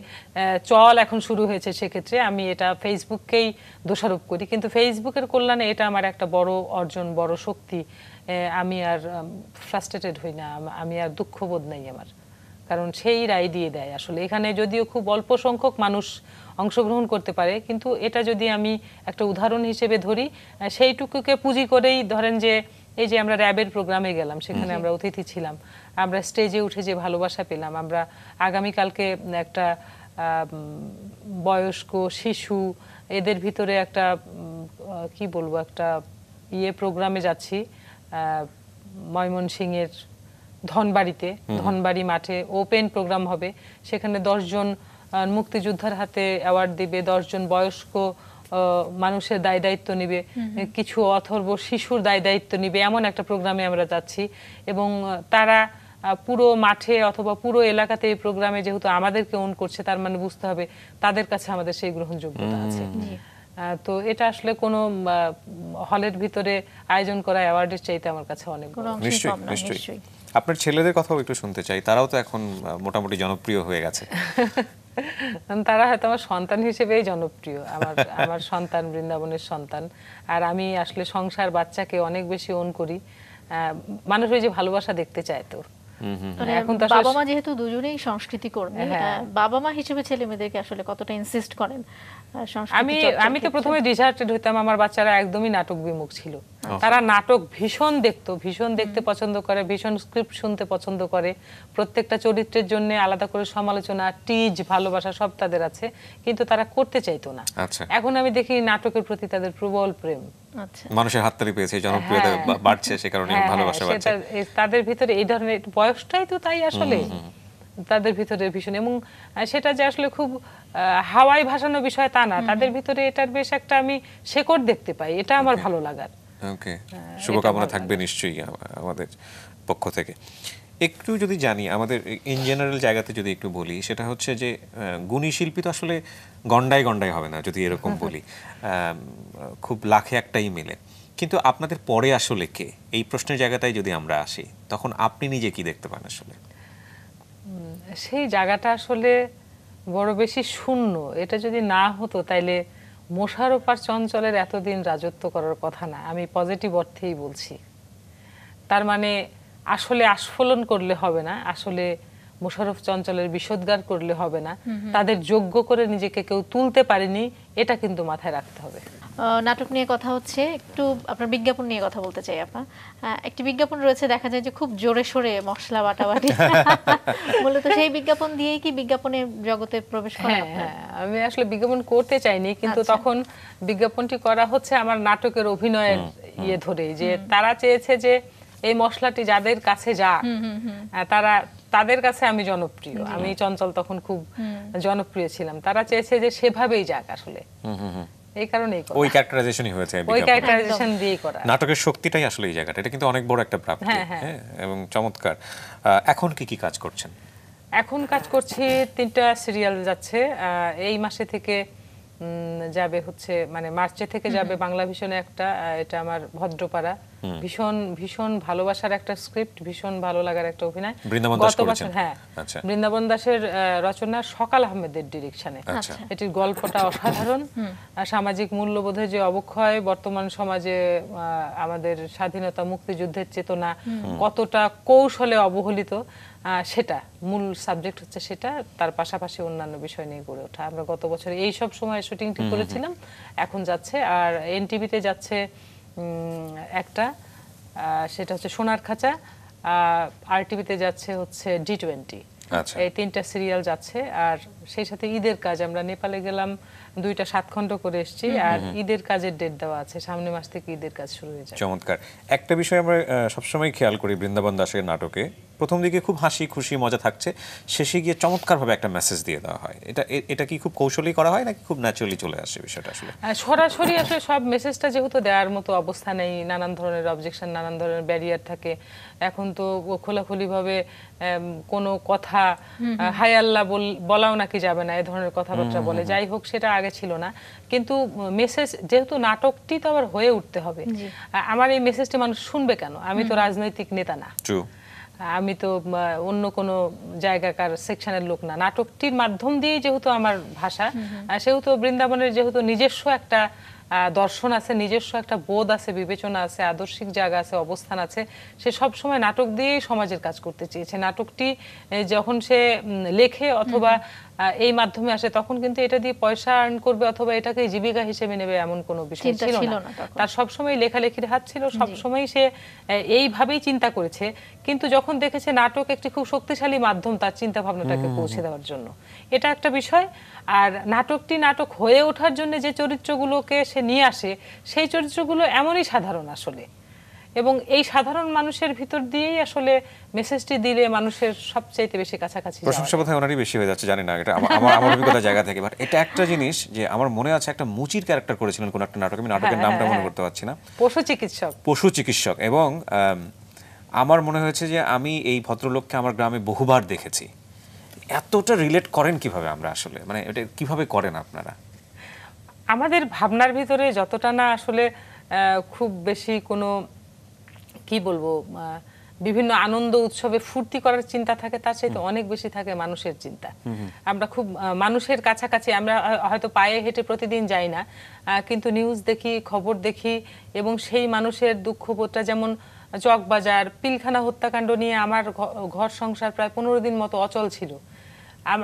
চল এখন শুরু হয়েছে, সেক্ষেত্রে আমি এটা ফেসবুককেই দোষারোপ করি। কিন্তু ফেসবুকের কল্যাণে এটা আমার একটা বড় অর্জন, বড় শক্তি। আমি আর ফ্রাস্ট্রেটেড হই না, আমি আর দুঃখবোধ নাই আমার, কারণ সেই রায় দিয়ে দেয়। আসলে এখানে যদিও খুব অল্প সংখ্যক মানুষ অংশগ্রহণ করতে পারে, কিন্তু এটা যদি আমি একটা উদাহরণ হিসেবে ধরি, সেইটুকুকে পুঁজি করেই ধরেন যে এই যে আমরা র্যাবের প্রোগ্রামে গেলাম, সেখানে আমরা অতিথি ছিলাম, আমরা স্টেজে উঠে যে ভালোবাসা পেলাম, আমরা আগামীকালকে একটা বয়স্ক, শিশু, এদের ভিতরে একটা কি বলবো, একটা প্রোগ্রামে যাচ্ছি ময়মনসিংহের ধনবাড়ি মাঠে ওপেন প্রোগ্রাম হবে। সেখানে 10 জন মুক্তিযোদ্ধার হাতে অ্যাওয়ার্ড দিবে, 10 জন বয়স্ক মানুষের দায় দায়িত্ব নিবে, কিছু অথর্ব শিশুর দায় দায়িত্ব নিবে, এমন একটা প্রোগ্রামে আমরা যাচ্ছি। এবং তারা পুরো মাঠে অথবা পুরো এলাকাতে এই প্রোগ্রামে যেহেতু আমাদেরকে ওন করছে, তার মানে বুঝতে হবে তাদের কাছে আমাদের সেই গ্রহণযোগ্যতা আছে। তো এটা আসলে কোনো হলের ভিতরে আয়োজন করা অ্যাওয়ার্ডের চাইতে আমার কাছে অনেক নিশ্চয়ই। আপনার ছেলেদের কথাও একটু শুনতে চাই, তারাও তো এখন মোটামুটি জনপ্রিয় হয়ে গেছে। তারা হয়তো আমার সন্তান হিসেবেই জনপ্রিয়। আমার সন্তান বৃন্দাবনের সন্তান, আর আমি আসলে সংসার বাচ্চাকে অনেক বেশি ওন করি। মানুষ ওই যে ভালোবাসা দেখতে চায়। তো এখন তো বাবা মা যেহেতু দুজনেই সংস্কৃতি কর্মী, বাবা মা হিসেবে ছেলে মেয়েদেরকে আসলে কতটা ইনসিস্ট করেন? আমি তো প্রথমে ডিসার্টেড হইতাম, আমার বাচ্চারা একদমই নাটক বিমুখ ছিল। তারা নাটক ভীষণ দেখতে পছন্দ করে, ভীষণ স্ক্রিপ্ট শুনতে পছন্দ করে, প্রত্যেকটা চরিত্রের জন্য আলাদা করে সমালোচনা, টিজ, ভালোবাসা সব তাদের আছে, কিন্তু তারা করতে চাইতো না। এখন আমি দেখি নাটকের প্রতি তাদের প্রবল প্রেম, মানুষের হাততালি পেয়েছে, জনপ্রিয়তা বাড়ছে, সে কারণে ভালোবাসা বাড়ছে তাদের ভিতরে। এই ধরনের বয়সটাই তো তাই আসলে তাদের ভিতরে ভীষণ, এবং সেটা যে আসলে খুব হাওয়ায় ভাসানো বিষয় তা না, তাদের ভিতরে এটার বেশ একটা আমি শেকড় দেখতে পাই, এটা আমার ভালো লাগার। ওকে, শুভকামনা থাকবে নিশ্চয়ই আমাদের পক্ষ থেকে। একটু যদি জানি আমাদের ইন জেনারেল জায়গাতে যদি একটু বলি, সেটা হচ্ছে যে গুণী শিল্পী তো আসলে গন্ডায় হবে না, যদি এরকম বলি, খুব লাখে একটাই মেলে। কিন্তু আপনাদের পরে আসলে কে, এই প্রশ্নের জায়গাটাই যদি আমরা আসি, তখন আপনি নিজে কি দেখতে পান আসলে? সেই জায়গাটা আসলে বড় বেশি শূন্য, এটা যদি না হতো তাইলে মোশাররফ আর চঞ্চলের এতদিন রাজত্ব করার কথা না। আমি পজিটিভ অর্থেই বলছি। তার মানে আসলে আস্ফলন করলে হবে না, আসলে মোশাররফ চঞ্চলের বিষোদ্গার করলে হবে না, তাদের যোগ্য করে নিজেকে কেউ তুলতে পারেনি, এটা কিন্তু মাথায় রাখতে হবে। নাটক নিয়ে কথা হচ্ছে, একটু আপনার বিজ্ঞাপন নিয়ে কথা বলতে চাই। আপা, একটি বিজ্ঞাপন রয়েছে, দেখা যায় যে খুব জোরে সোরে মশলা বাটাবাটি, মূলত সেই বিজ্ঞাপন দিয়েই কি বিজ্ঞাপনের জগতে প্রবেশ করা? হ্যাঁ, আমি আসলে বিজ্ঞাপন করতে চাইনি, কিন্তু তখন বিজ্ঞাপনটি করা হচ্ছে আমার নাটকের অভিনয়ের ইয়ে ধরে, যে তারা চেয়েছে যে এই মশলাটি যাদের কাছে যাক, তাদের কাছে আমি জনপ্রিয়, আমি চঞ্চল তখন খুব জনপ্রিয় ছিলাম, তারা চেয়েছে যে সেভাবেই যাক আসলে, এই কারণেই ওই ক্যারেক্টারাইজেশনই হয়েছে, ওই ক্যারেক্টারাইজেশন দিয়েই করা। নাটকের শক্তিটাই আসলে এই জায়গাটা, এটা কিন্তু অনেক বড় একটা প্রাপ্তি। হ্যাঁ, এবং চমৎকার। এখন কি কাজ করছেন? এখন কাজ করছি, 3টা সিরিয়াল যাচ্ছে। এই মাসে থেকে যাবে হচ্ছে, মানে মার্চে থেকে যাবে বাংলা ভিশনে একটা, এটা আমার ভদ্রপাড়া, ভীষণ ভীষণ ভালোবাসার একটা স্ক্রিপ্ট, ভীষণ ভালো লাগার একটা অভিনয়। গত বছর, হ্যাঁ, বৃন্দাবন দাসের রচনা, সকাল আহমেদের ডিরেকশনে। এটির গল্পটা অসাধারণ। সামাজিক মূল্যবোধের যে অবক্ষয়, বর্তমান সমাজে আমাদের স্বাধীনতা মুক্তিযুদ্ধের চেতনা কতটা কৌশলে অবহেলিত, সেটা মূল সাবজেক্ট হচ্ছে সেটা। তার পাশাপাশি অন্যান্য বিষয় নিয়ে গড়ে ওঠা। আমরা গত বছর এই সব সময় শুটিংটি করেছিলাম, এখন যাচ্ছে। আর এনটিভিতে যাচ্ছে একটা, সেটা হচ্ছে সোনার খাঁচা, আর টিভিতে যাচ্ছে হচ্ছে D20। এই 3টা সিরিয়াল যাচ্ছে। আর সেই সাথে ঈদের কাজ, আমরা নেপালে গেলাম, 2টা 7 খণ্ড করে এসেছি, আর ঈদের কাজের ডেট দেওয়া আছে, সামনের মাস থেকে ঈদের কাজ শুরু হয়ে যাবে। চমৎকার। একটা বিষয় আমরা সবসময় খেয়াল করি বৃন্দাবন দাসের নাটকে, প্রথম দিকে খুব হাসি খুশি মজা থাকছে, শেষে গিয়ে চমৎকারভাবে একটা মেসেজ দিয়ে দেওয়া হয়। এটা কি খুব কৌশলী করা হয় নাকি খুব ন্যাচারালি চলে আসে বিষয়টা? আসলে সরাসরি আসলে সব মেসেজটা যেহেতু দেওয়ার মতো অবস্থা নেই, নানান ধরনের অবজেকশন, নানান ধরনের ব্যারিয়ার থাকে, এখন তো খোলাখুলিভাবে কোনো কথা হাই আল্লাহ বলাও নাকি যাবে না, এই ধরনের কথাবার্তা বলে। যাই হোক, সেটা আগে ছিল না, কিন্তু মেসেজ যেহেতু নাটকটি তো আবার হয়ে উঠতে হবে, আমার এই মেসেজটা মানুষ শুনবে কেন? আমি তো রাজনৈতিক নেতা না, আমি তো অন্য কোনো জায়গাকার সেকশনের লোক না, নাটকটির মাধ্যম দিয়ে যেহেতু আমার ভাষা, সেহেতু বৃন্দাবনের যেহেতু নিজস্ব একটা দর্শন আছে, নিজস্ব একটা বোধ আছে, বিবেচনা আছে, আদর্শিক জায়গা আছে, অবস্থান আছে, সে সব সময় নাটক দিয়েই সমাজের কাজ করতে চেয়েছে। নাটকটি যখন সে লেখে অথবা এই মাধ্যমে আসে, তখন কিন্তু এটা দিয়ে পয়সা আর্ন করবে অথবা এটাকে জীবিকা হিসেবে নেবে এমন কোনো বিষয় ছিল না। তার সবসময় লেখালেখির হাত ছিল, সবসময় সে এইভাবেই চিন্তা করেছে। কিন্তু যখন দেখেছে নাটক একটি খুব শক্তিশালী মাধ্যম তার চিন্তা ভাবনাটাকে পৌঁছে দেওয়ার জন্য, এটা একটা বিষয়। আর নাটকটি নাটক হয়ে ওঠার জন্য যে চরিত্রগুলোকে সে নিয়ে আসে, সেই চরিত্রগুলো এমনই সাধারণ আসলে, এবং এই সাধারণ মানুষের ভিতর দিয়েই আসলে মেসেজটি দিলে মানুষের সবচাইতে বেশি কাছাকাছি। প্রশংসা বোধহয় ওনারই বেশি হয়ে যাচ্ছে, জানি না, এটা আমার অভিজ্ঞতার জায়গা থেকে। বাট এটা একটা জিনিস যে আমার মনে আছে, একটা মুচির ক্যারেক্টার করেছিলেন কোন একটা নাটকে, আমি নাটকের নামটা মনে করতে পারছি না, পশু চিকিৎসক। এবং আমার মনে হয়েছে যে আমি এই ভদ্রলোককে আমার গ্রামে বহুবার দেখেছি। এতটা রিলেট করেন কিভাবে আমরা আসলে, মানে এটা কিভাবে করেন আপনারা? আমাদের ভাবনার ভিতরে যতটা না আসলে খুব বেশি কোনো কি বলবো, বিভিন্ন আনন্দ উৎসবে ফুর্তি করার চিন্তা থাকে, তার চাইতে অনেক বেশি থাকে মানুষের চিন্তা। আমরা খুব মানুষের কাছাকাছি, আমরা হয়তো পায়ে হেঁটে প্রতিদিন যাই না, কিন্তু নিউজ দেখি, খবর দেখি, এবং সেই মানুষের দুঃখবোধটা, যেমন চকবাজার পিলখানা হত্যাকাণ্ড নিয়ে আমার ঘর সংসার প্রায় 15 দিন মতো অচল ছিল,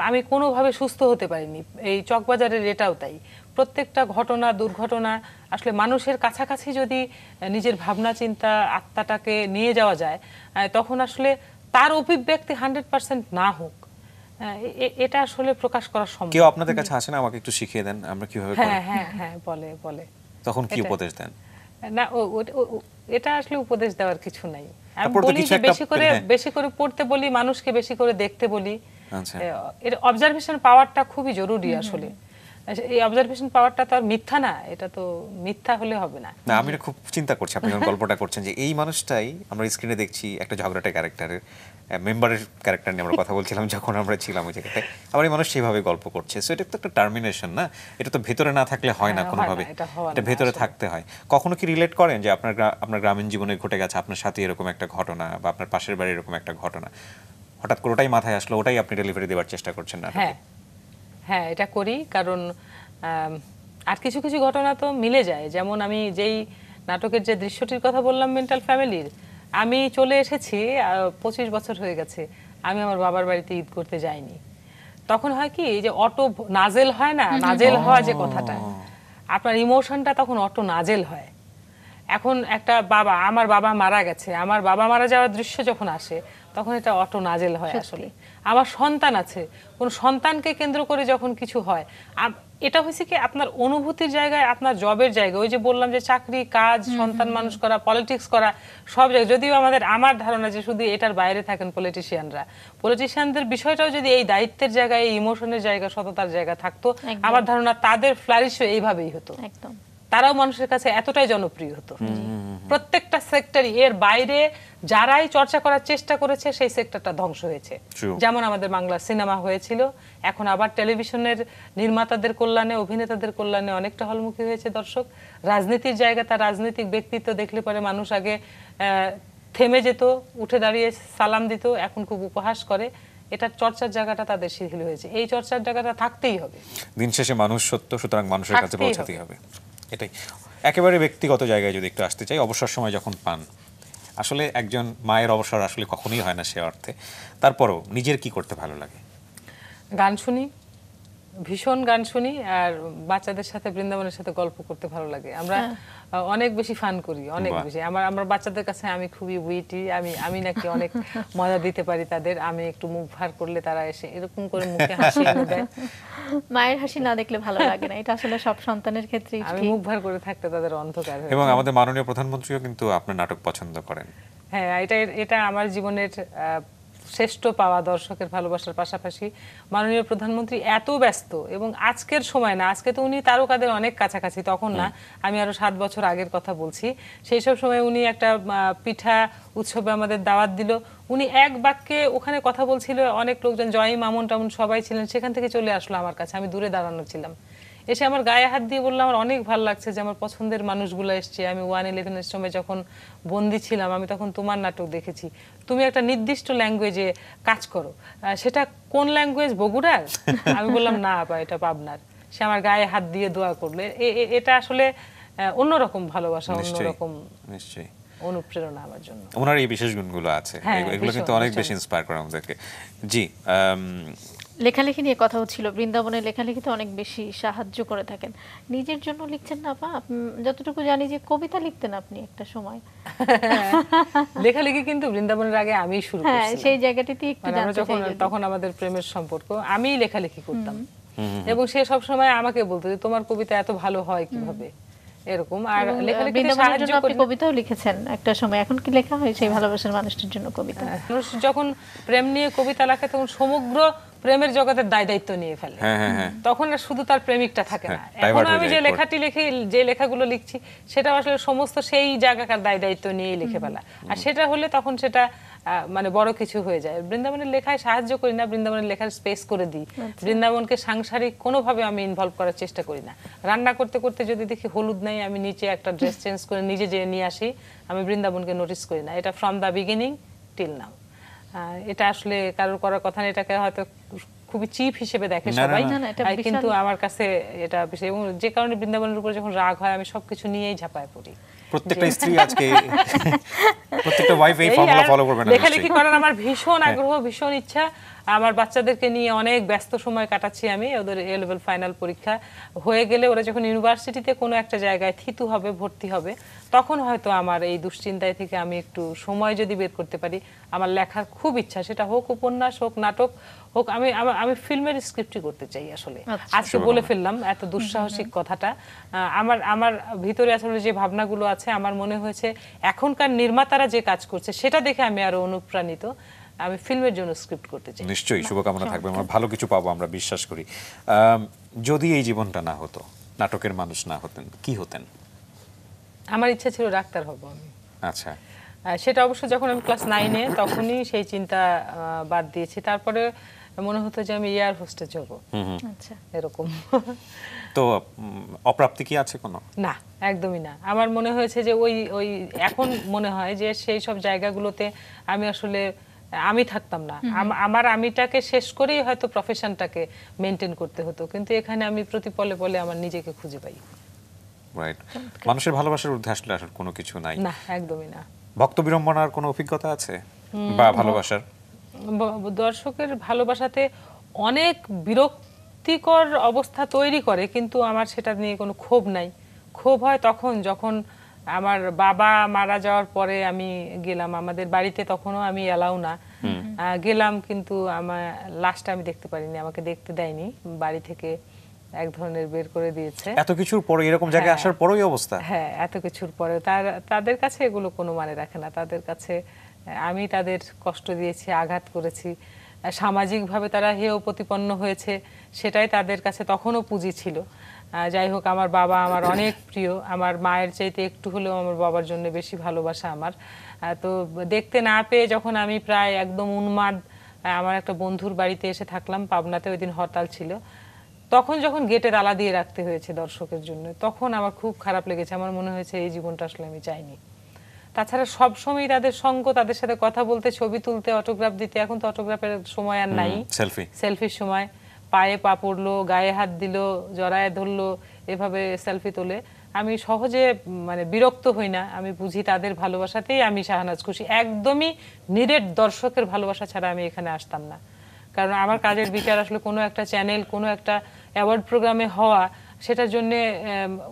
আমি কোনোভাবে সুস্থ হতে পারিনি। এই চকবাজারের এটাও তাই। প্রত্যেকটা ঘটনা, দুর্ঘটনা আসলে মানুষের কাছাকাছি যদি নিজের ভাবনা চিন্তা, আত্মাটাকে নিয়ে যাওয়া যায়, তখন আসলে তার অভিব্যক্তি 100% না হোক, এটা আসলে প্রকাশ করা সম্ভব। কেউ আপনাদের কাছে আসে না, আমাকে একটু শিখিয়ে দেন আমরা কিভাবে করি? হ্যাঁ, বলে। তখন কি উপদেশ দেন? না, এটা আসলে উপদেশ দেওয়ার কিছু নাই। আমি বলি যে বেশি করে পড়তে বলি, মানুষকে বেশি করে দেখতে বলি। এর অবজারভেশন পাওয়ারটা খুবই জরুরি আসলে। এই অবজারভেশন পাওয়ারটা তো আর মিথ্যা না, এটা তো মিথ্যা হলে হবে না। না, আমি খুব চিন্তা করছি আপনি যখন গল্পটা করছেন, যে এই মানুষটাই আমরা স্ক্রিনে দেখছি একটা ঝগড়াটে ক্যারেক্টারের মেম্বারের ক্যারেক্টার নিয়ে আমরা কথা বলছিলাম যখন আমরা ছিলাম ওই জায়গাটায়, আবার এই মানুষ সেভাবে গল্প করছে। সো এটা তো একটা টার্মিনেশন না, এটা তো ভেতরে না থাকলে হয় না কোনোভাবে, এটা ভেতরে থাকতে হয়। কখনো কি রিলেট করেন যে আপনার গ্রামীণ জীবনে ঘটে গেছে আপনার সাথে এরকম একটা ঘটনা, বা আপনার পাশের বাড়ির এরকম একটা ঘটনা, হঠাৎ করে ওটাই মাথায় আসলো, ওটাই আপনি ডেলিভারি দেওয়ার চেষ্টা করছেন না? হ্যাঁ, এটা করি, কারণ আর কিছু কিছু ঘটনা তো মিলে যায়। যেমন আমি যেই নাটকের যে দৃশ্যটির কথা বললাম মেন্টাল ফ্যামিলির, আমি চলে এসেছি 25 বছর হয়ে গেছে, আমি আমার বাবার বাড়িতে ঈদ করতে যাইনি। তখন হয় কি, এই যে অটো নাজেল হয় না, নাজেল হওয়া যে কথাটা, আপনার ইমোশনটা তখন অটো নাজেল হয়। এখন একটা আমার বাবা মারা গেছে, আমার বাবা মারা যাওয়ার দৃশ্য যখন আসে তখন এটা অটো নাজেল হয়। আসলে আমার সন্তান আছে, কোন সন্তানকে কেন্দ্র করে যখন কিছু হয়, এটা হয়েছে কি আপনার অনুভূতির জায়গায়, আপনার জবের জায়গায়, ওই যে বললাম যে চাকরি, কাজ, সন্তান মানুষ করা, পলিটিক্স করা, সব জায়গায়। যদিও আমার ধারণা যে শুধু এটার বাইরে থাকেন পলিটিশিয়ানদের বিষয়টাও যদি এই দায়িত্বের জায়গায়, এই ইমোশনের জায়গা, সততার জায়গা থাকতো, আমার ধারণা তাদের ফ্লারিশও এইভাবেই হতো। একদম, তারাও মানুষের কাছে এতটাই জনপ্রিয় হতো। প্রত্যেকটা সেক্টরই, এর বাইরে যারাই চর্চা করার চেষ্টা করেছে সেই সেক্টরটা ধ্বংস হয়েছে। যেমন আমাদের বাংলা সিনেমা হয়েছিল, এখন আবার টেলিভিশনের নির্মাতাদের কল্যাণে, অভিনেতাদের কল্যাণে অনেকটা হলমুখী হয়েছে দর্শক। রাজনীতির জায়গা, তার রাজনৈতিক ব্যক্তিত্ব দেখলে পরে মানুষ আগে থেমে যেত, উঠে দাঁড়িয়ে সালাম দিত, এখন খুব উপহাস করে। এটার চর্চার জায়গাটা তাদের শিথিল হয়েছে। এই চর্চার জায়গাটা থাকতেই হবে। দিন শেষে মানুষ সত্য, সুতরাং মানুষের কাছে পৌঁছাতেই হবে। এটাই। একেবারে ব্যক্তিগত জায়গায় যদি একটু আসতে চাই, অবসর সময় যখন পান, আসলে একজন মায়ের অবসর আসলে কখনোই হয় না সে অর্থে, তারপরও নিজের কি করতে ভালো লাগে? গান শুনি, ভীষণ গান শুনি, আর বাচ্চাদের সাথে, বৃন্দাবনের সাথে গল্প করতে ভালো লাগে। আমরা অনেক বেশি ফান করি, অনেক বেশি। আমার বাচ্চাদের কাছে আমি খুবই উইটি, আমি নাকি অনেক মজা দিতে পারি তাদের। আমি একটু মুখ ভার করলে তারা এসে এরকম করে মুখে হাসি এনে দেয়। মায়ের হাসি না দেখলে ভালো লাগে না, এটা আসলে সব সন্তানের ক্ষেত্রেই আমি মুখ ভার করে থাকতে তাদের অন্ধকার হয়ে। এবং আমাদের মাননীয় প্রধানমন্ত্রীও কিন্তু আপনার নাটক পছন্দ করেন। হ্যাঁ, এটা আমার জীবনের শ্রেষ্ঠ পাওয়া, দর্শকের ভালোবাসার পাশাপাশি। মাননীয় প্রধানমন্ত্রী এত ব্যস্ত, এবং আজকের সময় না, আজকে তো উনি তারকাদের অনেক কাছাকাছি, তখন না, আমি আরো 7 বছর আগের কথা বলছি। সেই সব সময় উনি একটা পিঠা উৎসবে আমাদের দাওয়াত দিল, উনি এক বাক্যে ওখানে কথা বলছিল, অনেক লোকজন, জয় মামুন টামুন সবাই ছিলেন, সেখান থেকে চলে আসলো আমার কাছে, আমি দূরে দাঁড়ানো ছিলাম। এসে আমার গায়ে হাত দিয়ে বললাম আমার অনেক ভালো লাগছে যে আমার পছন্দের মানুষগুলো এসছে। আমি 1/11 সময় যখন বন্দি ছিলাম, আমি তখন তোমার নাটক দেখেছি, তুমি একটা নির্দিষ্ট ল্যাঙ্গুয়েজে কাজ করো, সেটা কোন ল্যাঙ্গুয়েজ, বগুড়ার? আমি বললাম না আপা, এটা পাবনার। সে আমার গায়ে হাত দিয়ে দোয়া করলো। এটা আসলে অন্যরকম ভালোবাসা, অন্যরকম নিশ্চয়ই অনুপ্রেরণা আমার জন্য। ওনার এই বিশেষ গুণগুলো আছে, এগুলো কিন্তু অনেক বেশি ইন্সপায়ার করে আমাদেরকে। জি, লেখালেখি নিয়ে কথা হচ্ছিল, বৃন্দাবনের লেখালেখিতে অনেক বেশি সাহায্য করে থাকেন। নিজের জন্য লিখছেন না আপা? যতটুকু জানি যে কবিতা লিখতেন আপনি একটা সময়। লেখালেখি কিন্তু বৃন্দাবনের আগে আমি শুরু করেছিলাম। হ্যাঁ, সেই জায়গাটিতে একটু জানতে চাই। তখন আমাদের প্রেমের সম্পর্ক, আমি লেখালেখি করতাম, এবং সে সব সময় আমাকে বলতো যে তোমার কবিতা এত ভালো হয় কিভাবে, এরকম। আর লেখালেখিতে সাহায্য করে। আপনি কবিতাও লিখেছেন একটা সময়, এখন কি লেখা হয় সেই ভালোবাসার মানুষটির জন্য কবিতা? মানুষ যখন প্রেম নিয়ে কবিতা লেখে তখন সমগ্র প্রেমের জগতের দায় দায়িত্ব নিয়ে ফেলে, তখন আর শুধু তার প্রেমিকটা থাকে না। এখন আমি যে লেখাটি লিখি, যে লেখাগুলো লিখছি, সেটা আসলে সমস্ত সেই জায়গাকার দায় দায়িত্ব নিয়েই লিখে ফেলা। আর সেটা হলে তখন সেটা মানে বড় কিছু হয়ে যায়। বৃন্দাবনের লেখায় সাহায্য করি না, বৃন্দাবনের লেখার স্পেস করে দিই। বৃন্দাবনকে সাংসারিক কোনোভাবে আমি ইনভলভ করার চেষ্টা করি না। রান্না করতে করতে যদি দেখি হলুদ নাই, আমি নিচে একটা ড্রেস চেঞ্জ করে নিজে যেয়ে নিয়ে আসি। আমি বৃন্দাবনকে নোটিস করি না। এটা from the beginning till now. এটা আসলে কারোর করার কথা না, এটাকে হয়তো খুবই চিপ হিসেবে দেখে সবাই, কিন্তু আমার কাছে এটা বিষয়। এবং যে কারণে বৃন্দাবনের উপর যখন রাগ হয়, আমি সবকিছু নিয়েই ঝাঁপায় পড়ি। প্রত্যেকটা স্ত্রী আজকে, প্রত্যেকটা ওয়াইফ এই ফর্মুলা ফলো করবে না। লেখালেখি করার আমার ভীষণ আগ্রহ, ভীষণ ইচ্ছা। আমার বাচ্চাদেরকে নিয়ে অনেক ব্যস্ত সময় কাটাচ্ছি আমি। ওদের এ লেভেল ফাইনাল পরীক্ষা হয়ে গেলে, ওরা যখন ইউনিভার্সিটিতে কোনো একটা জায়গায় থিতু হবে, ভর্তি হবে, তখন হয়তো আমার এই দুশ্চিন্তায় থেকে আমি একটু সময় যদি বের করতে পারি, আমার লেখার খুব ইচ্ছা। সেটা হোক উপন্যাস, হোক নাটক, হোক আমি ফিল্মের স্ক্রিপ্টই করতে চাই আসলে। আজকে বলে ফেললাম এত দুঃসাহসিক কথাটা। আমার ভিতরে আসলে যে ভাবনাগুলো আছে, আমার মনে হয়েছে এখনকার নির্মাতারা যে কাজ করছে সেটা দেখে আমি আরো অনুপ্রাণিত। আমি ফিল্মের জন্য স্ক্রিপ্ট করতে চাই। নিশ্চয়ই শুভকামনা থাকবে, আমরা ভালো কিছু পাবো, আমরা বিশ্বাস করি। যদি এই জীবনটা না হতো, নাটকের মানুষ না হতেন, কি হতেন? আমার ইচ্ছা ছিল ডাক্তার হব আমি। আচ্ছা, সেটা অবশ্য যখন আমি ক্লাস 9-এ, তখনই সেই চিন্তা বাদ দিয়েছি। তারপরে মনে হতো যে আমি এয়ার হোস্টেস হব, আচ্ছা, এরকম। তো অপ্রাপ্তি কি আছে কোনো? না, একদমই না। আমার মনে হয়েছে যে ওই এখন মনে হয় যে সেই সব জায়গাগুলোতে আমি আসলে আমি থাকতাম না। আমার আমিটাকে শেষ করেই হয়তো প্রফেশনটাকে মেনটেন করতে হতো, কিন্তু এখানে আমি প্রতি পলে পলে আমার নিজেকে খুঁজে পাই। রাইট, মানুষের ভালোবাসার ঊর্ধ্বে আসলে আর কোনো কিছু নাই। না, একদমই না। ভক্ত বিড়ম্বনার কোনো অভিজ্ঞতা আছে বা ভালোবাসার? দর্শকের ভালোবাসাতে অনেক বিরক্তিকর অবস্থা তৈরি করে, কিন্তু আমার সেটা নিয়ে কোনো ক্ষোভ নাই। ক্ষোভ হয় তখন যখন আমার বাবা মারা যাওয়ার পরে আমি গেলাম আমাদের বাড়িতে, তখনও আমি এলাও না গেলাম, কিন্তু আমার লাশটা আমি দেখতে পারিনি, আমাকে দেখতে দেয়নি, বাড়ি থেকে এক ধরনের বের করে দিয়েছে। এত কিছুর পরে এরকম জায়গায় আসার পরেই অবস্থা? হ্যাঁ, এত কিছুর পরে তাদের কাছে এগুলো কোনো মানে রাখে না। তাদের কাছে আমি তাদের কষ্ট দিয়েছি, আঘাত করেছি, সামাজিকভাবে তারা হেয় প্রতিপন্ন হয়েছে, সেটাই তাদের কাছে তখনও পুঁজি ছিল। যাই হোক, আমার বাবা আমার অনেক প্রিয়, আমার মায়ের চাইতে একটু হলেও আমার বাবার জন্য বেশি ভালোবাসা আমার। তো দেখতে না পেয়ে যখন আমি প্রায় একদম উন্মাদ আমার একটা বন্ধুর বাড়িতে এসে থাকলাম পাবনাতে, ওই দিন হরতাল ছিল, তখন যখন গেটে তালা দিয়ে রাখতে হয়েছে দর্শকের জন্য, তখন আমার খুব খারাপ লেগেছে। আমার মনে হয়েছে এই জীবনটা আসলে আমি চাইনি। তাছাড়া সবসময় তাদের সঙ্গ, তাদের সাথে কথা বলতে, ছবি তুলতে, অটোগ্রাফ দিতে, এখন তো অটোগ্রাফের সময় আর নাই, সেলফির সময়, পায়ে পা পড়লো, গায়ে হাত দিল, জড়ায় ধরলো, এভাবে সেলফি তোলে। আমি সহজে মানে বিরক্ত হই না, আমি বুঝি তাদের ভালোবাসাতেই আমি শাহনাজ খুশি। একদমই নিরেট দর্শকের ভালোবাসা ছাড়া আমি এখানে আসতাম না, কারণ আমার কাজের বিচার আসলে কোনো একটা চ্যানেল, কোনো একটা অ্যাওয়ার্ড প্রোগ্রামে হওয়া, সেটার জন্য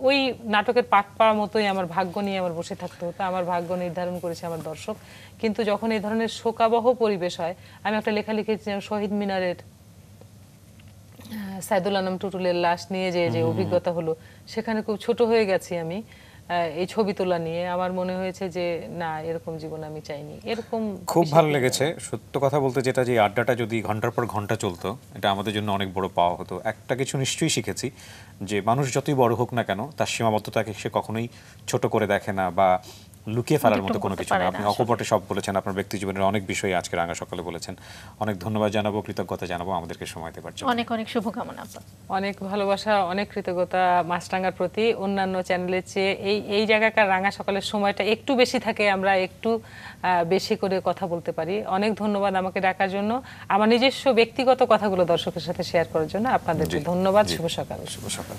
ওই নাটকের পাট পাওয়ার মতোই আমার ভাগ্য নিয়ে আমার বসে থাকতে হতো। আমার ভাগ্য নির্ধারণ করেছে আমার দর্শক। কিন্তু যখন এই ধরনের শোকাবহ পরিবেশ হয়, আমি একটা লেখা লিখেছিলাম শহীদ মিনারের সাইদুল আনাম টুটুলের লাশ নিয়ে যে অভিজ্ঞতা হলো, সেখানে খুব ছোট হয়ে গেছি আমি এই ছবি তোলা নিয়ে। আমার মনে হয়েছে যে না, এরকম জীবন আমি চাইনি। এরকম খুব ভালো লেগেছে সত্য কথা বলতে, যেটা যে আড্ডাটা যদি ঘন্টার পর ঘন্টা চলতো, এটা আমাদের জন্য অনেক বড় পাওয়া হতো। একটা কিছু নিশ্চয়ই শিখেছি, যে মানুষ যতই বড় হোক না কেন, তার সীমাবদ্ধতাকে সে কখনোই ছোট করে দেখে না বা লুকিয়ে ফেলার মতো কোনো কিছু না। আপনি অকপটে সব বলেছেন, আপনার ব্যক্তি জীবনের অনেক বিষয় আজকে রাঙা সকালে বলেছেন। অনেক ধন্যবাদ জানাবো, কৃতজ্ঞতা জানাবো আমাদেরকে সময় দেওয়ার জন্য। অনেক অনেক শুভকামনা। অনেক ভালোবাসা, অনেক কৃতজ্ঞতা মাছরাঙার প্রতি। অন্যান্য চ্যানেলের চেয়ে এই জায়গাকার রাঙা সকালের সময়টা একটু বেশি থাকে, আমরা একটু বেশি করে কথা বলতে পারি। অনেক ধন্যবাদ আমাকে ডাকার জন্য, আমার নিজস্ব ব্যক্তিগত কথাগুলো দর্শকের সাথে শেয়ার করার জন্য আপনাদের ধন্যবাদ। শুভ সকাল। শুভ সকাল।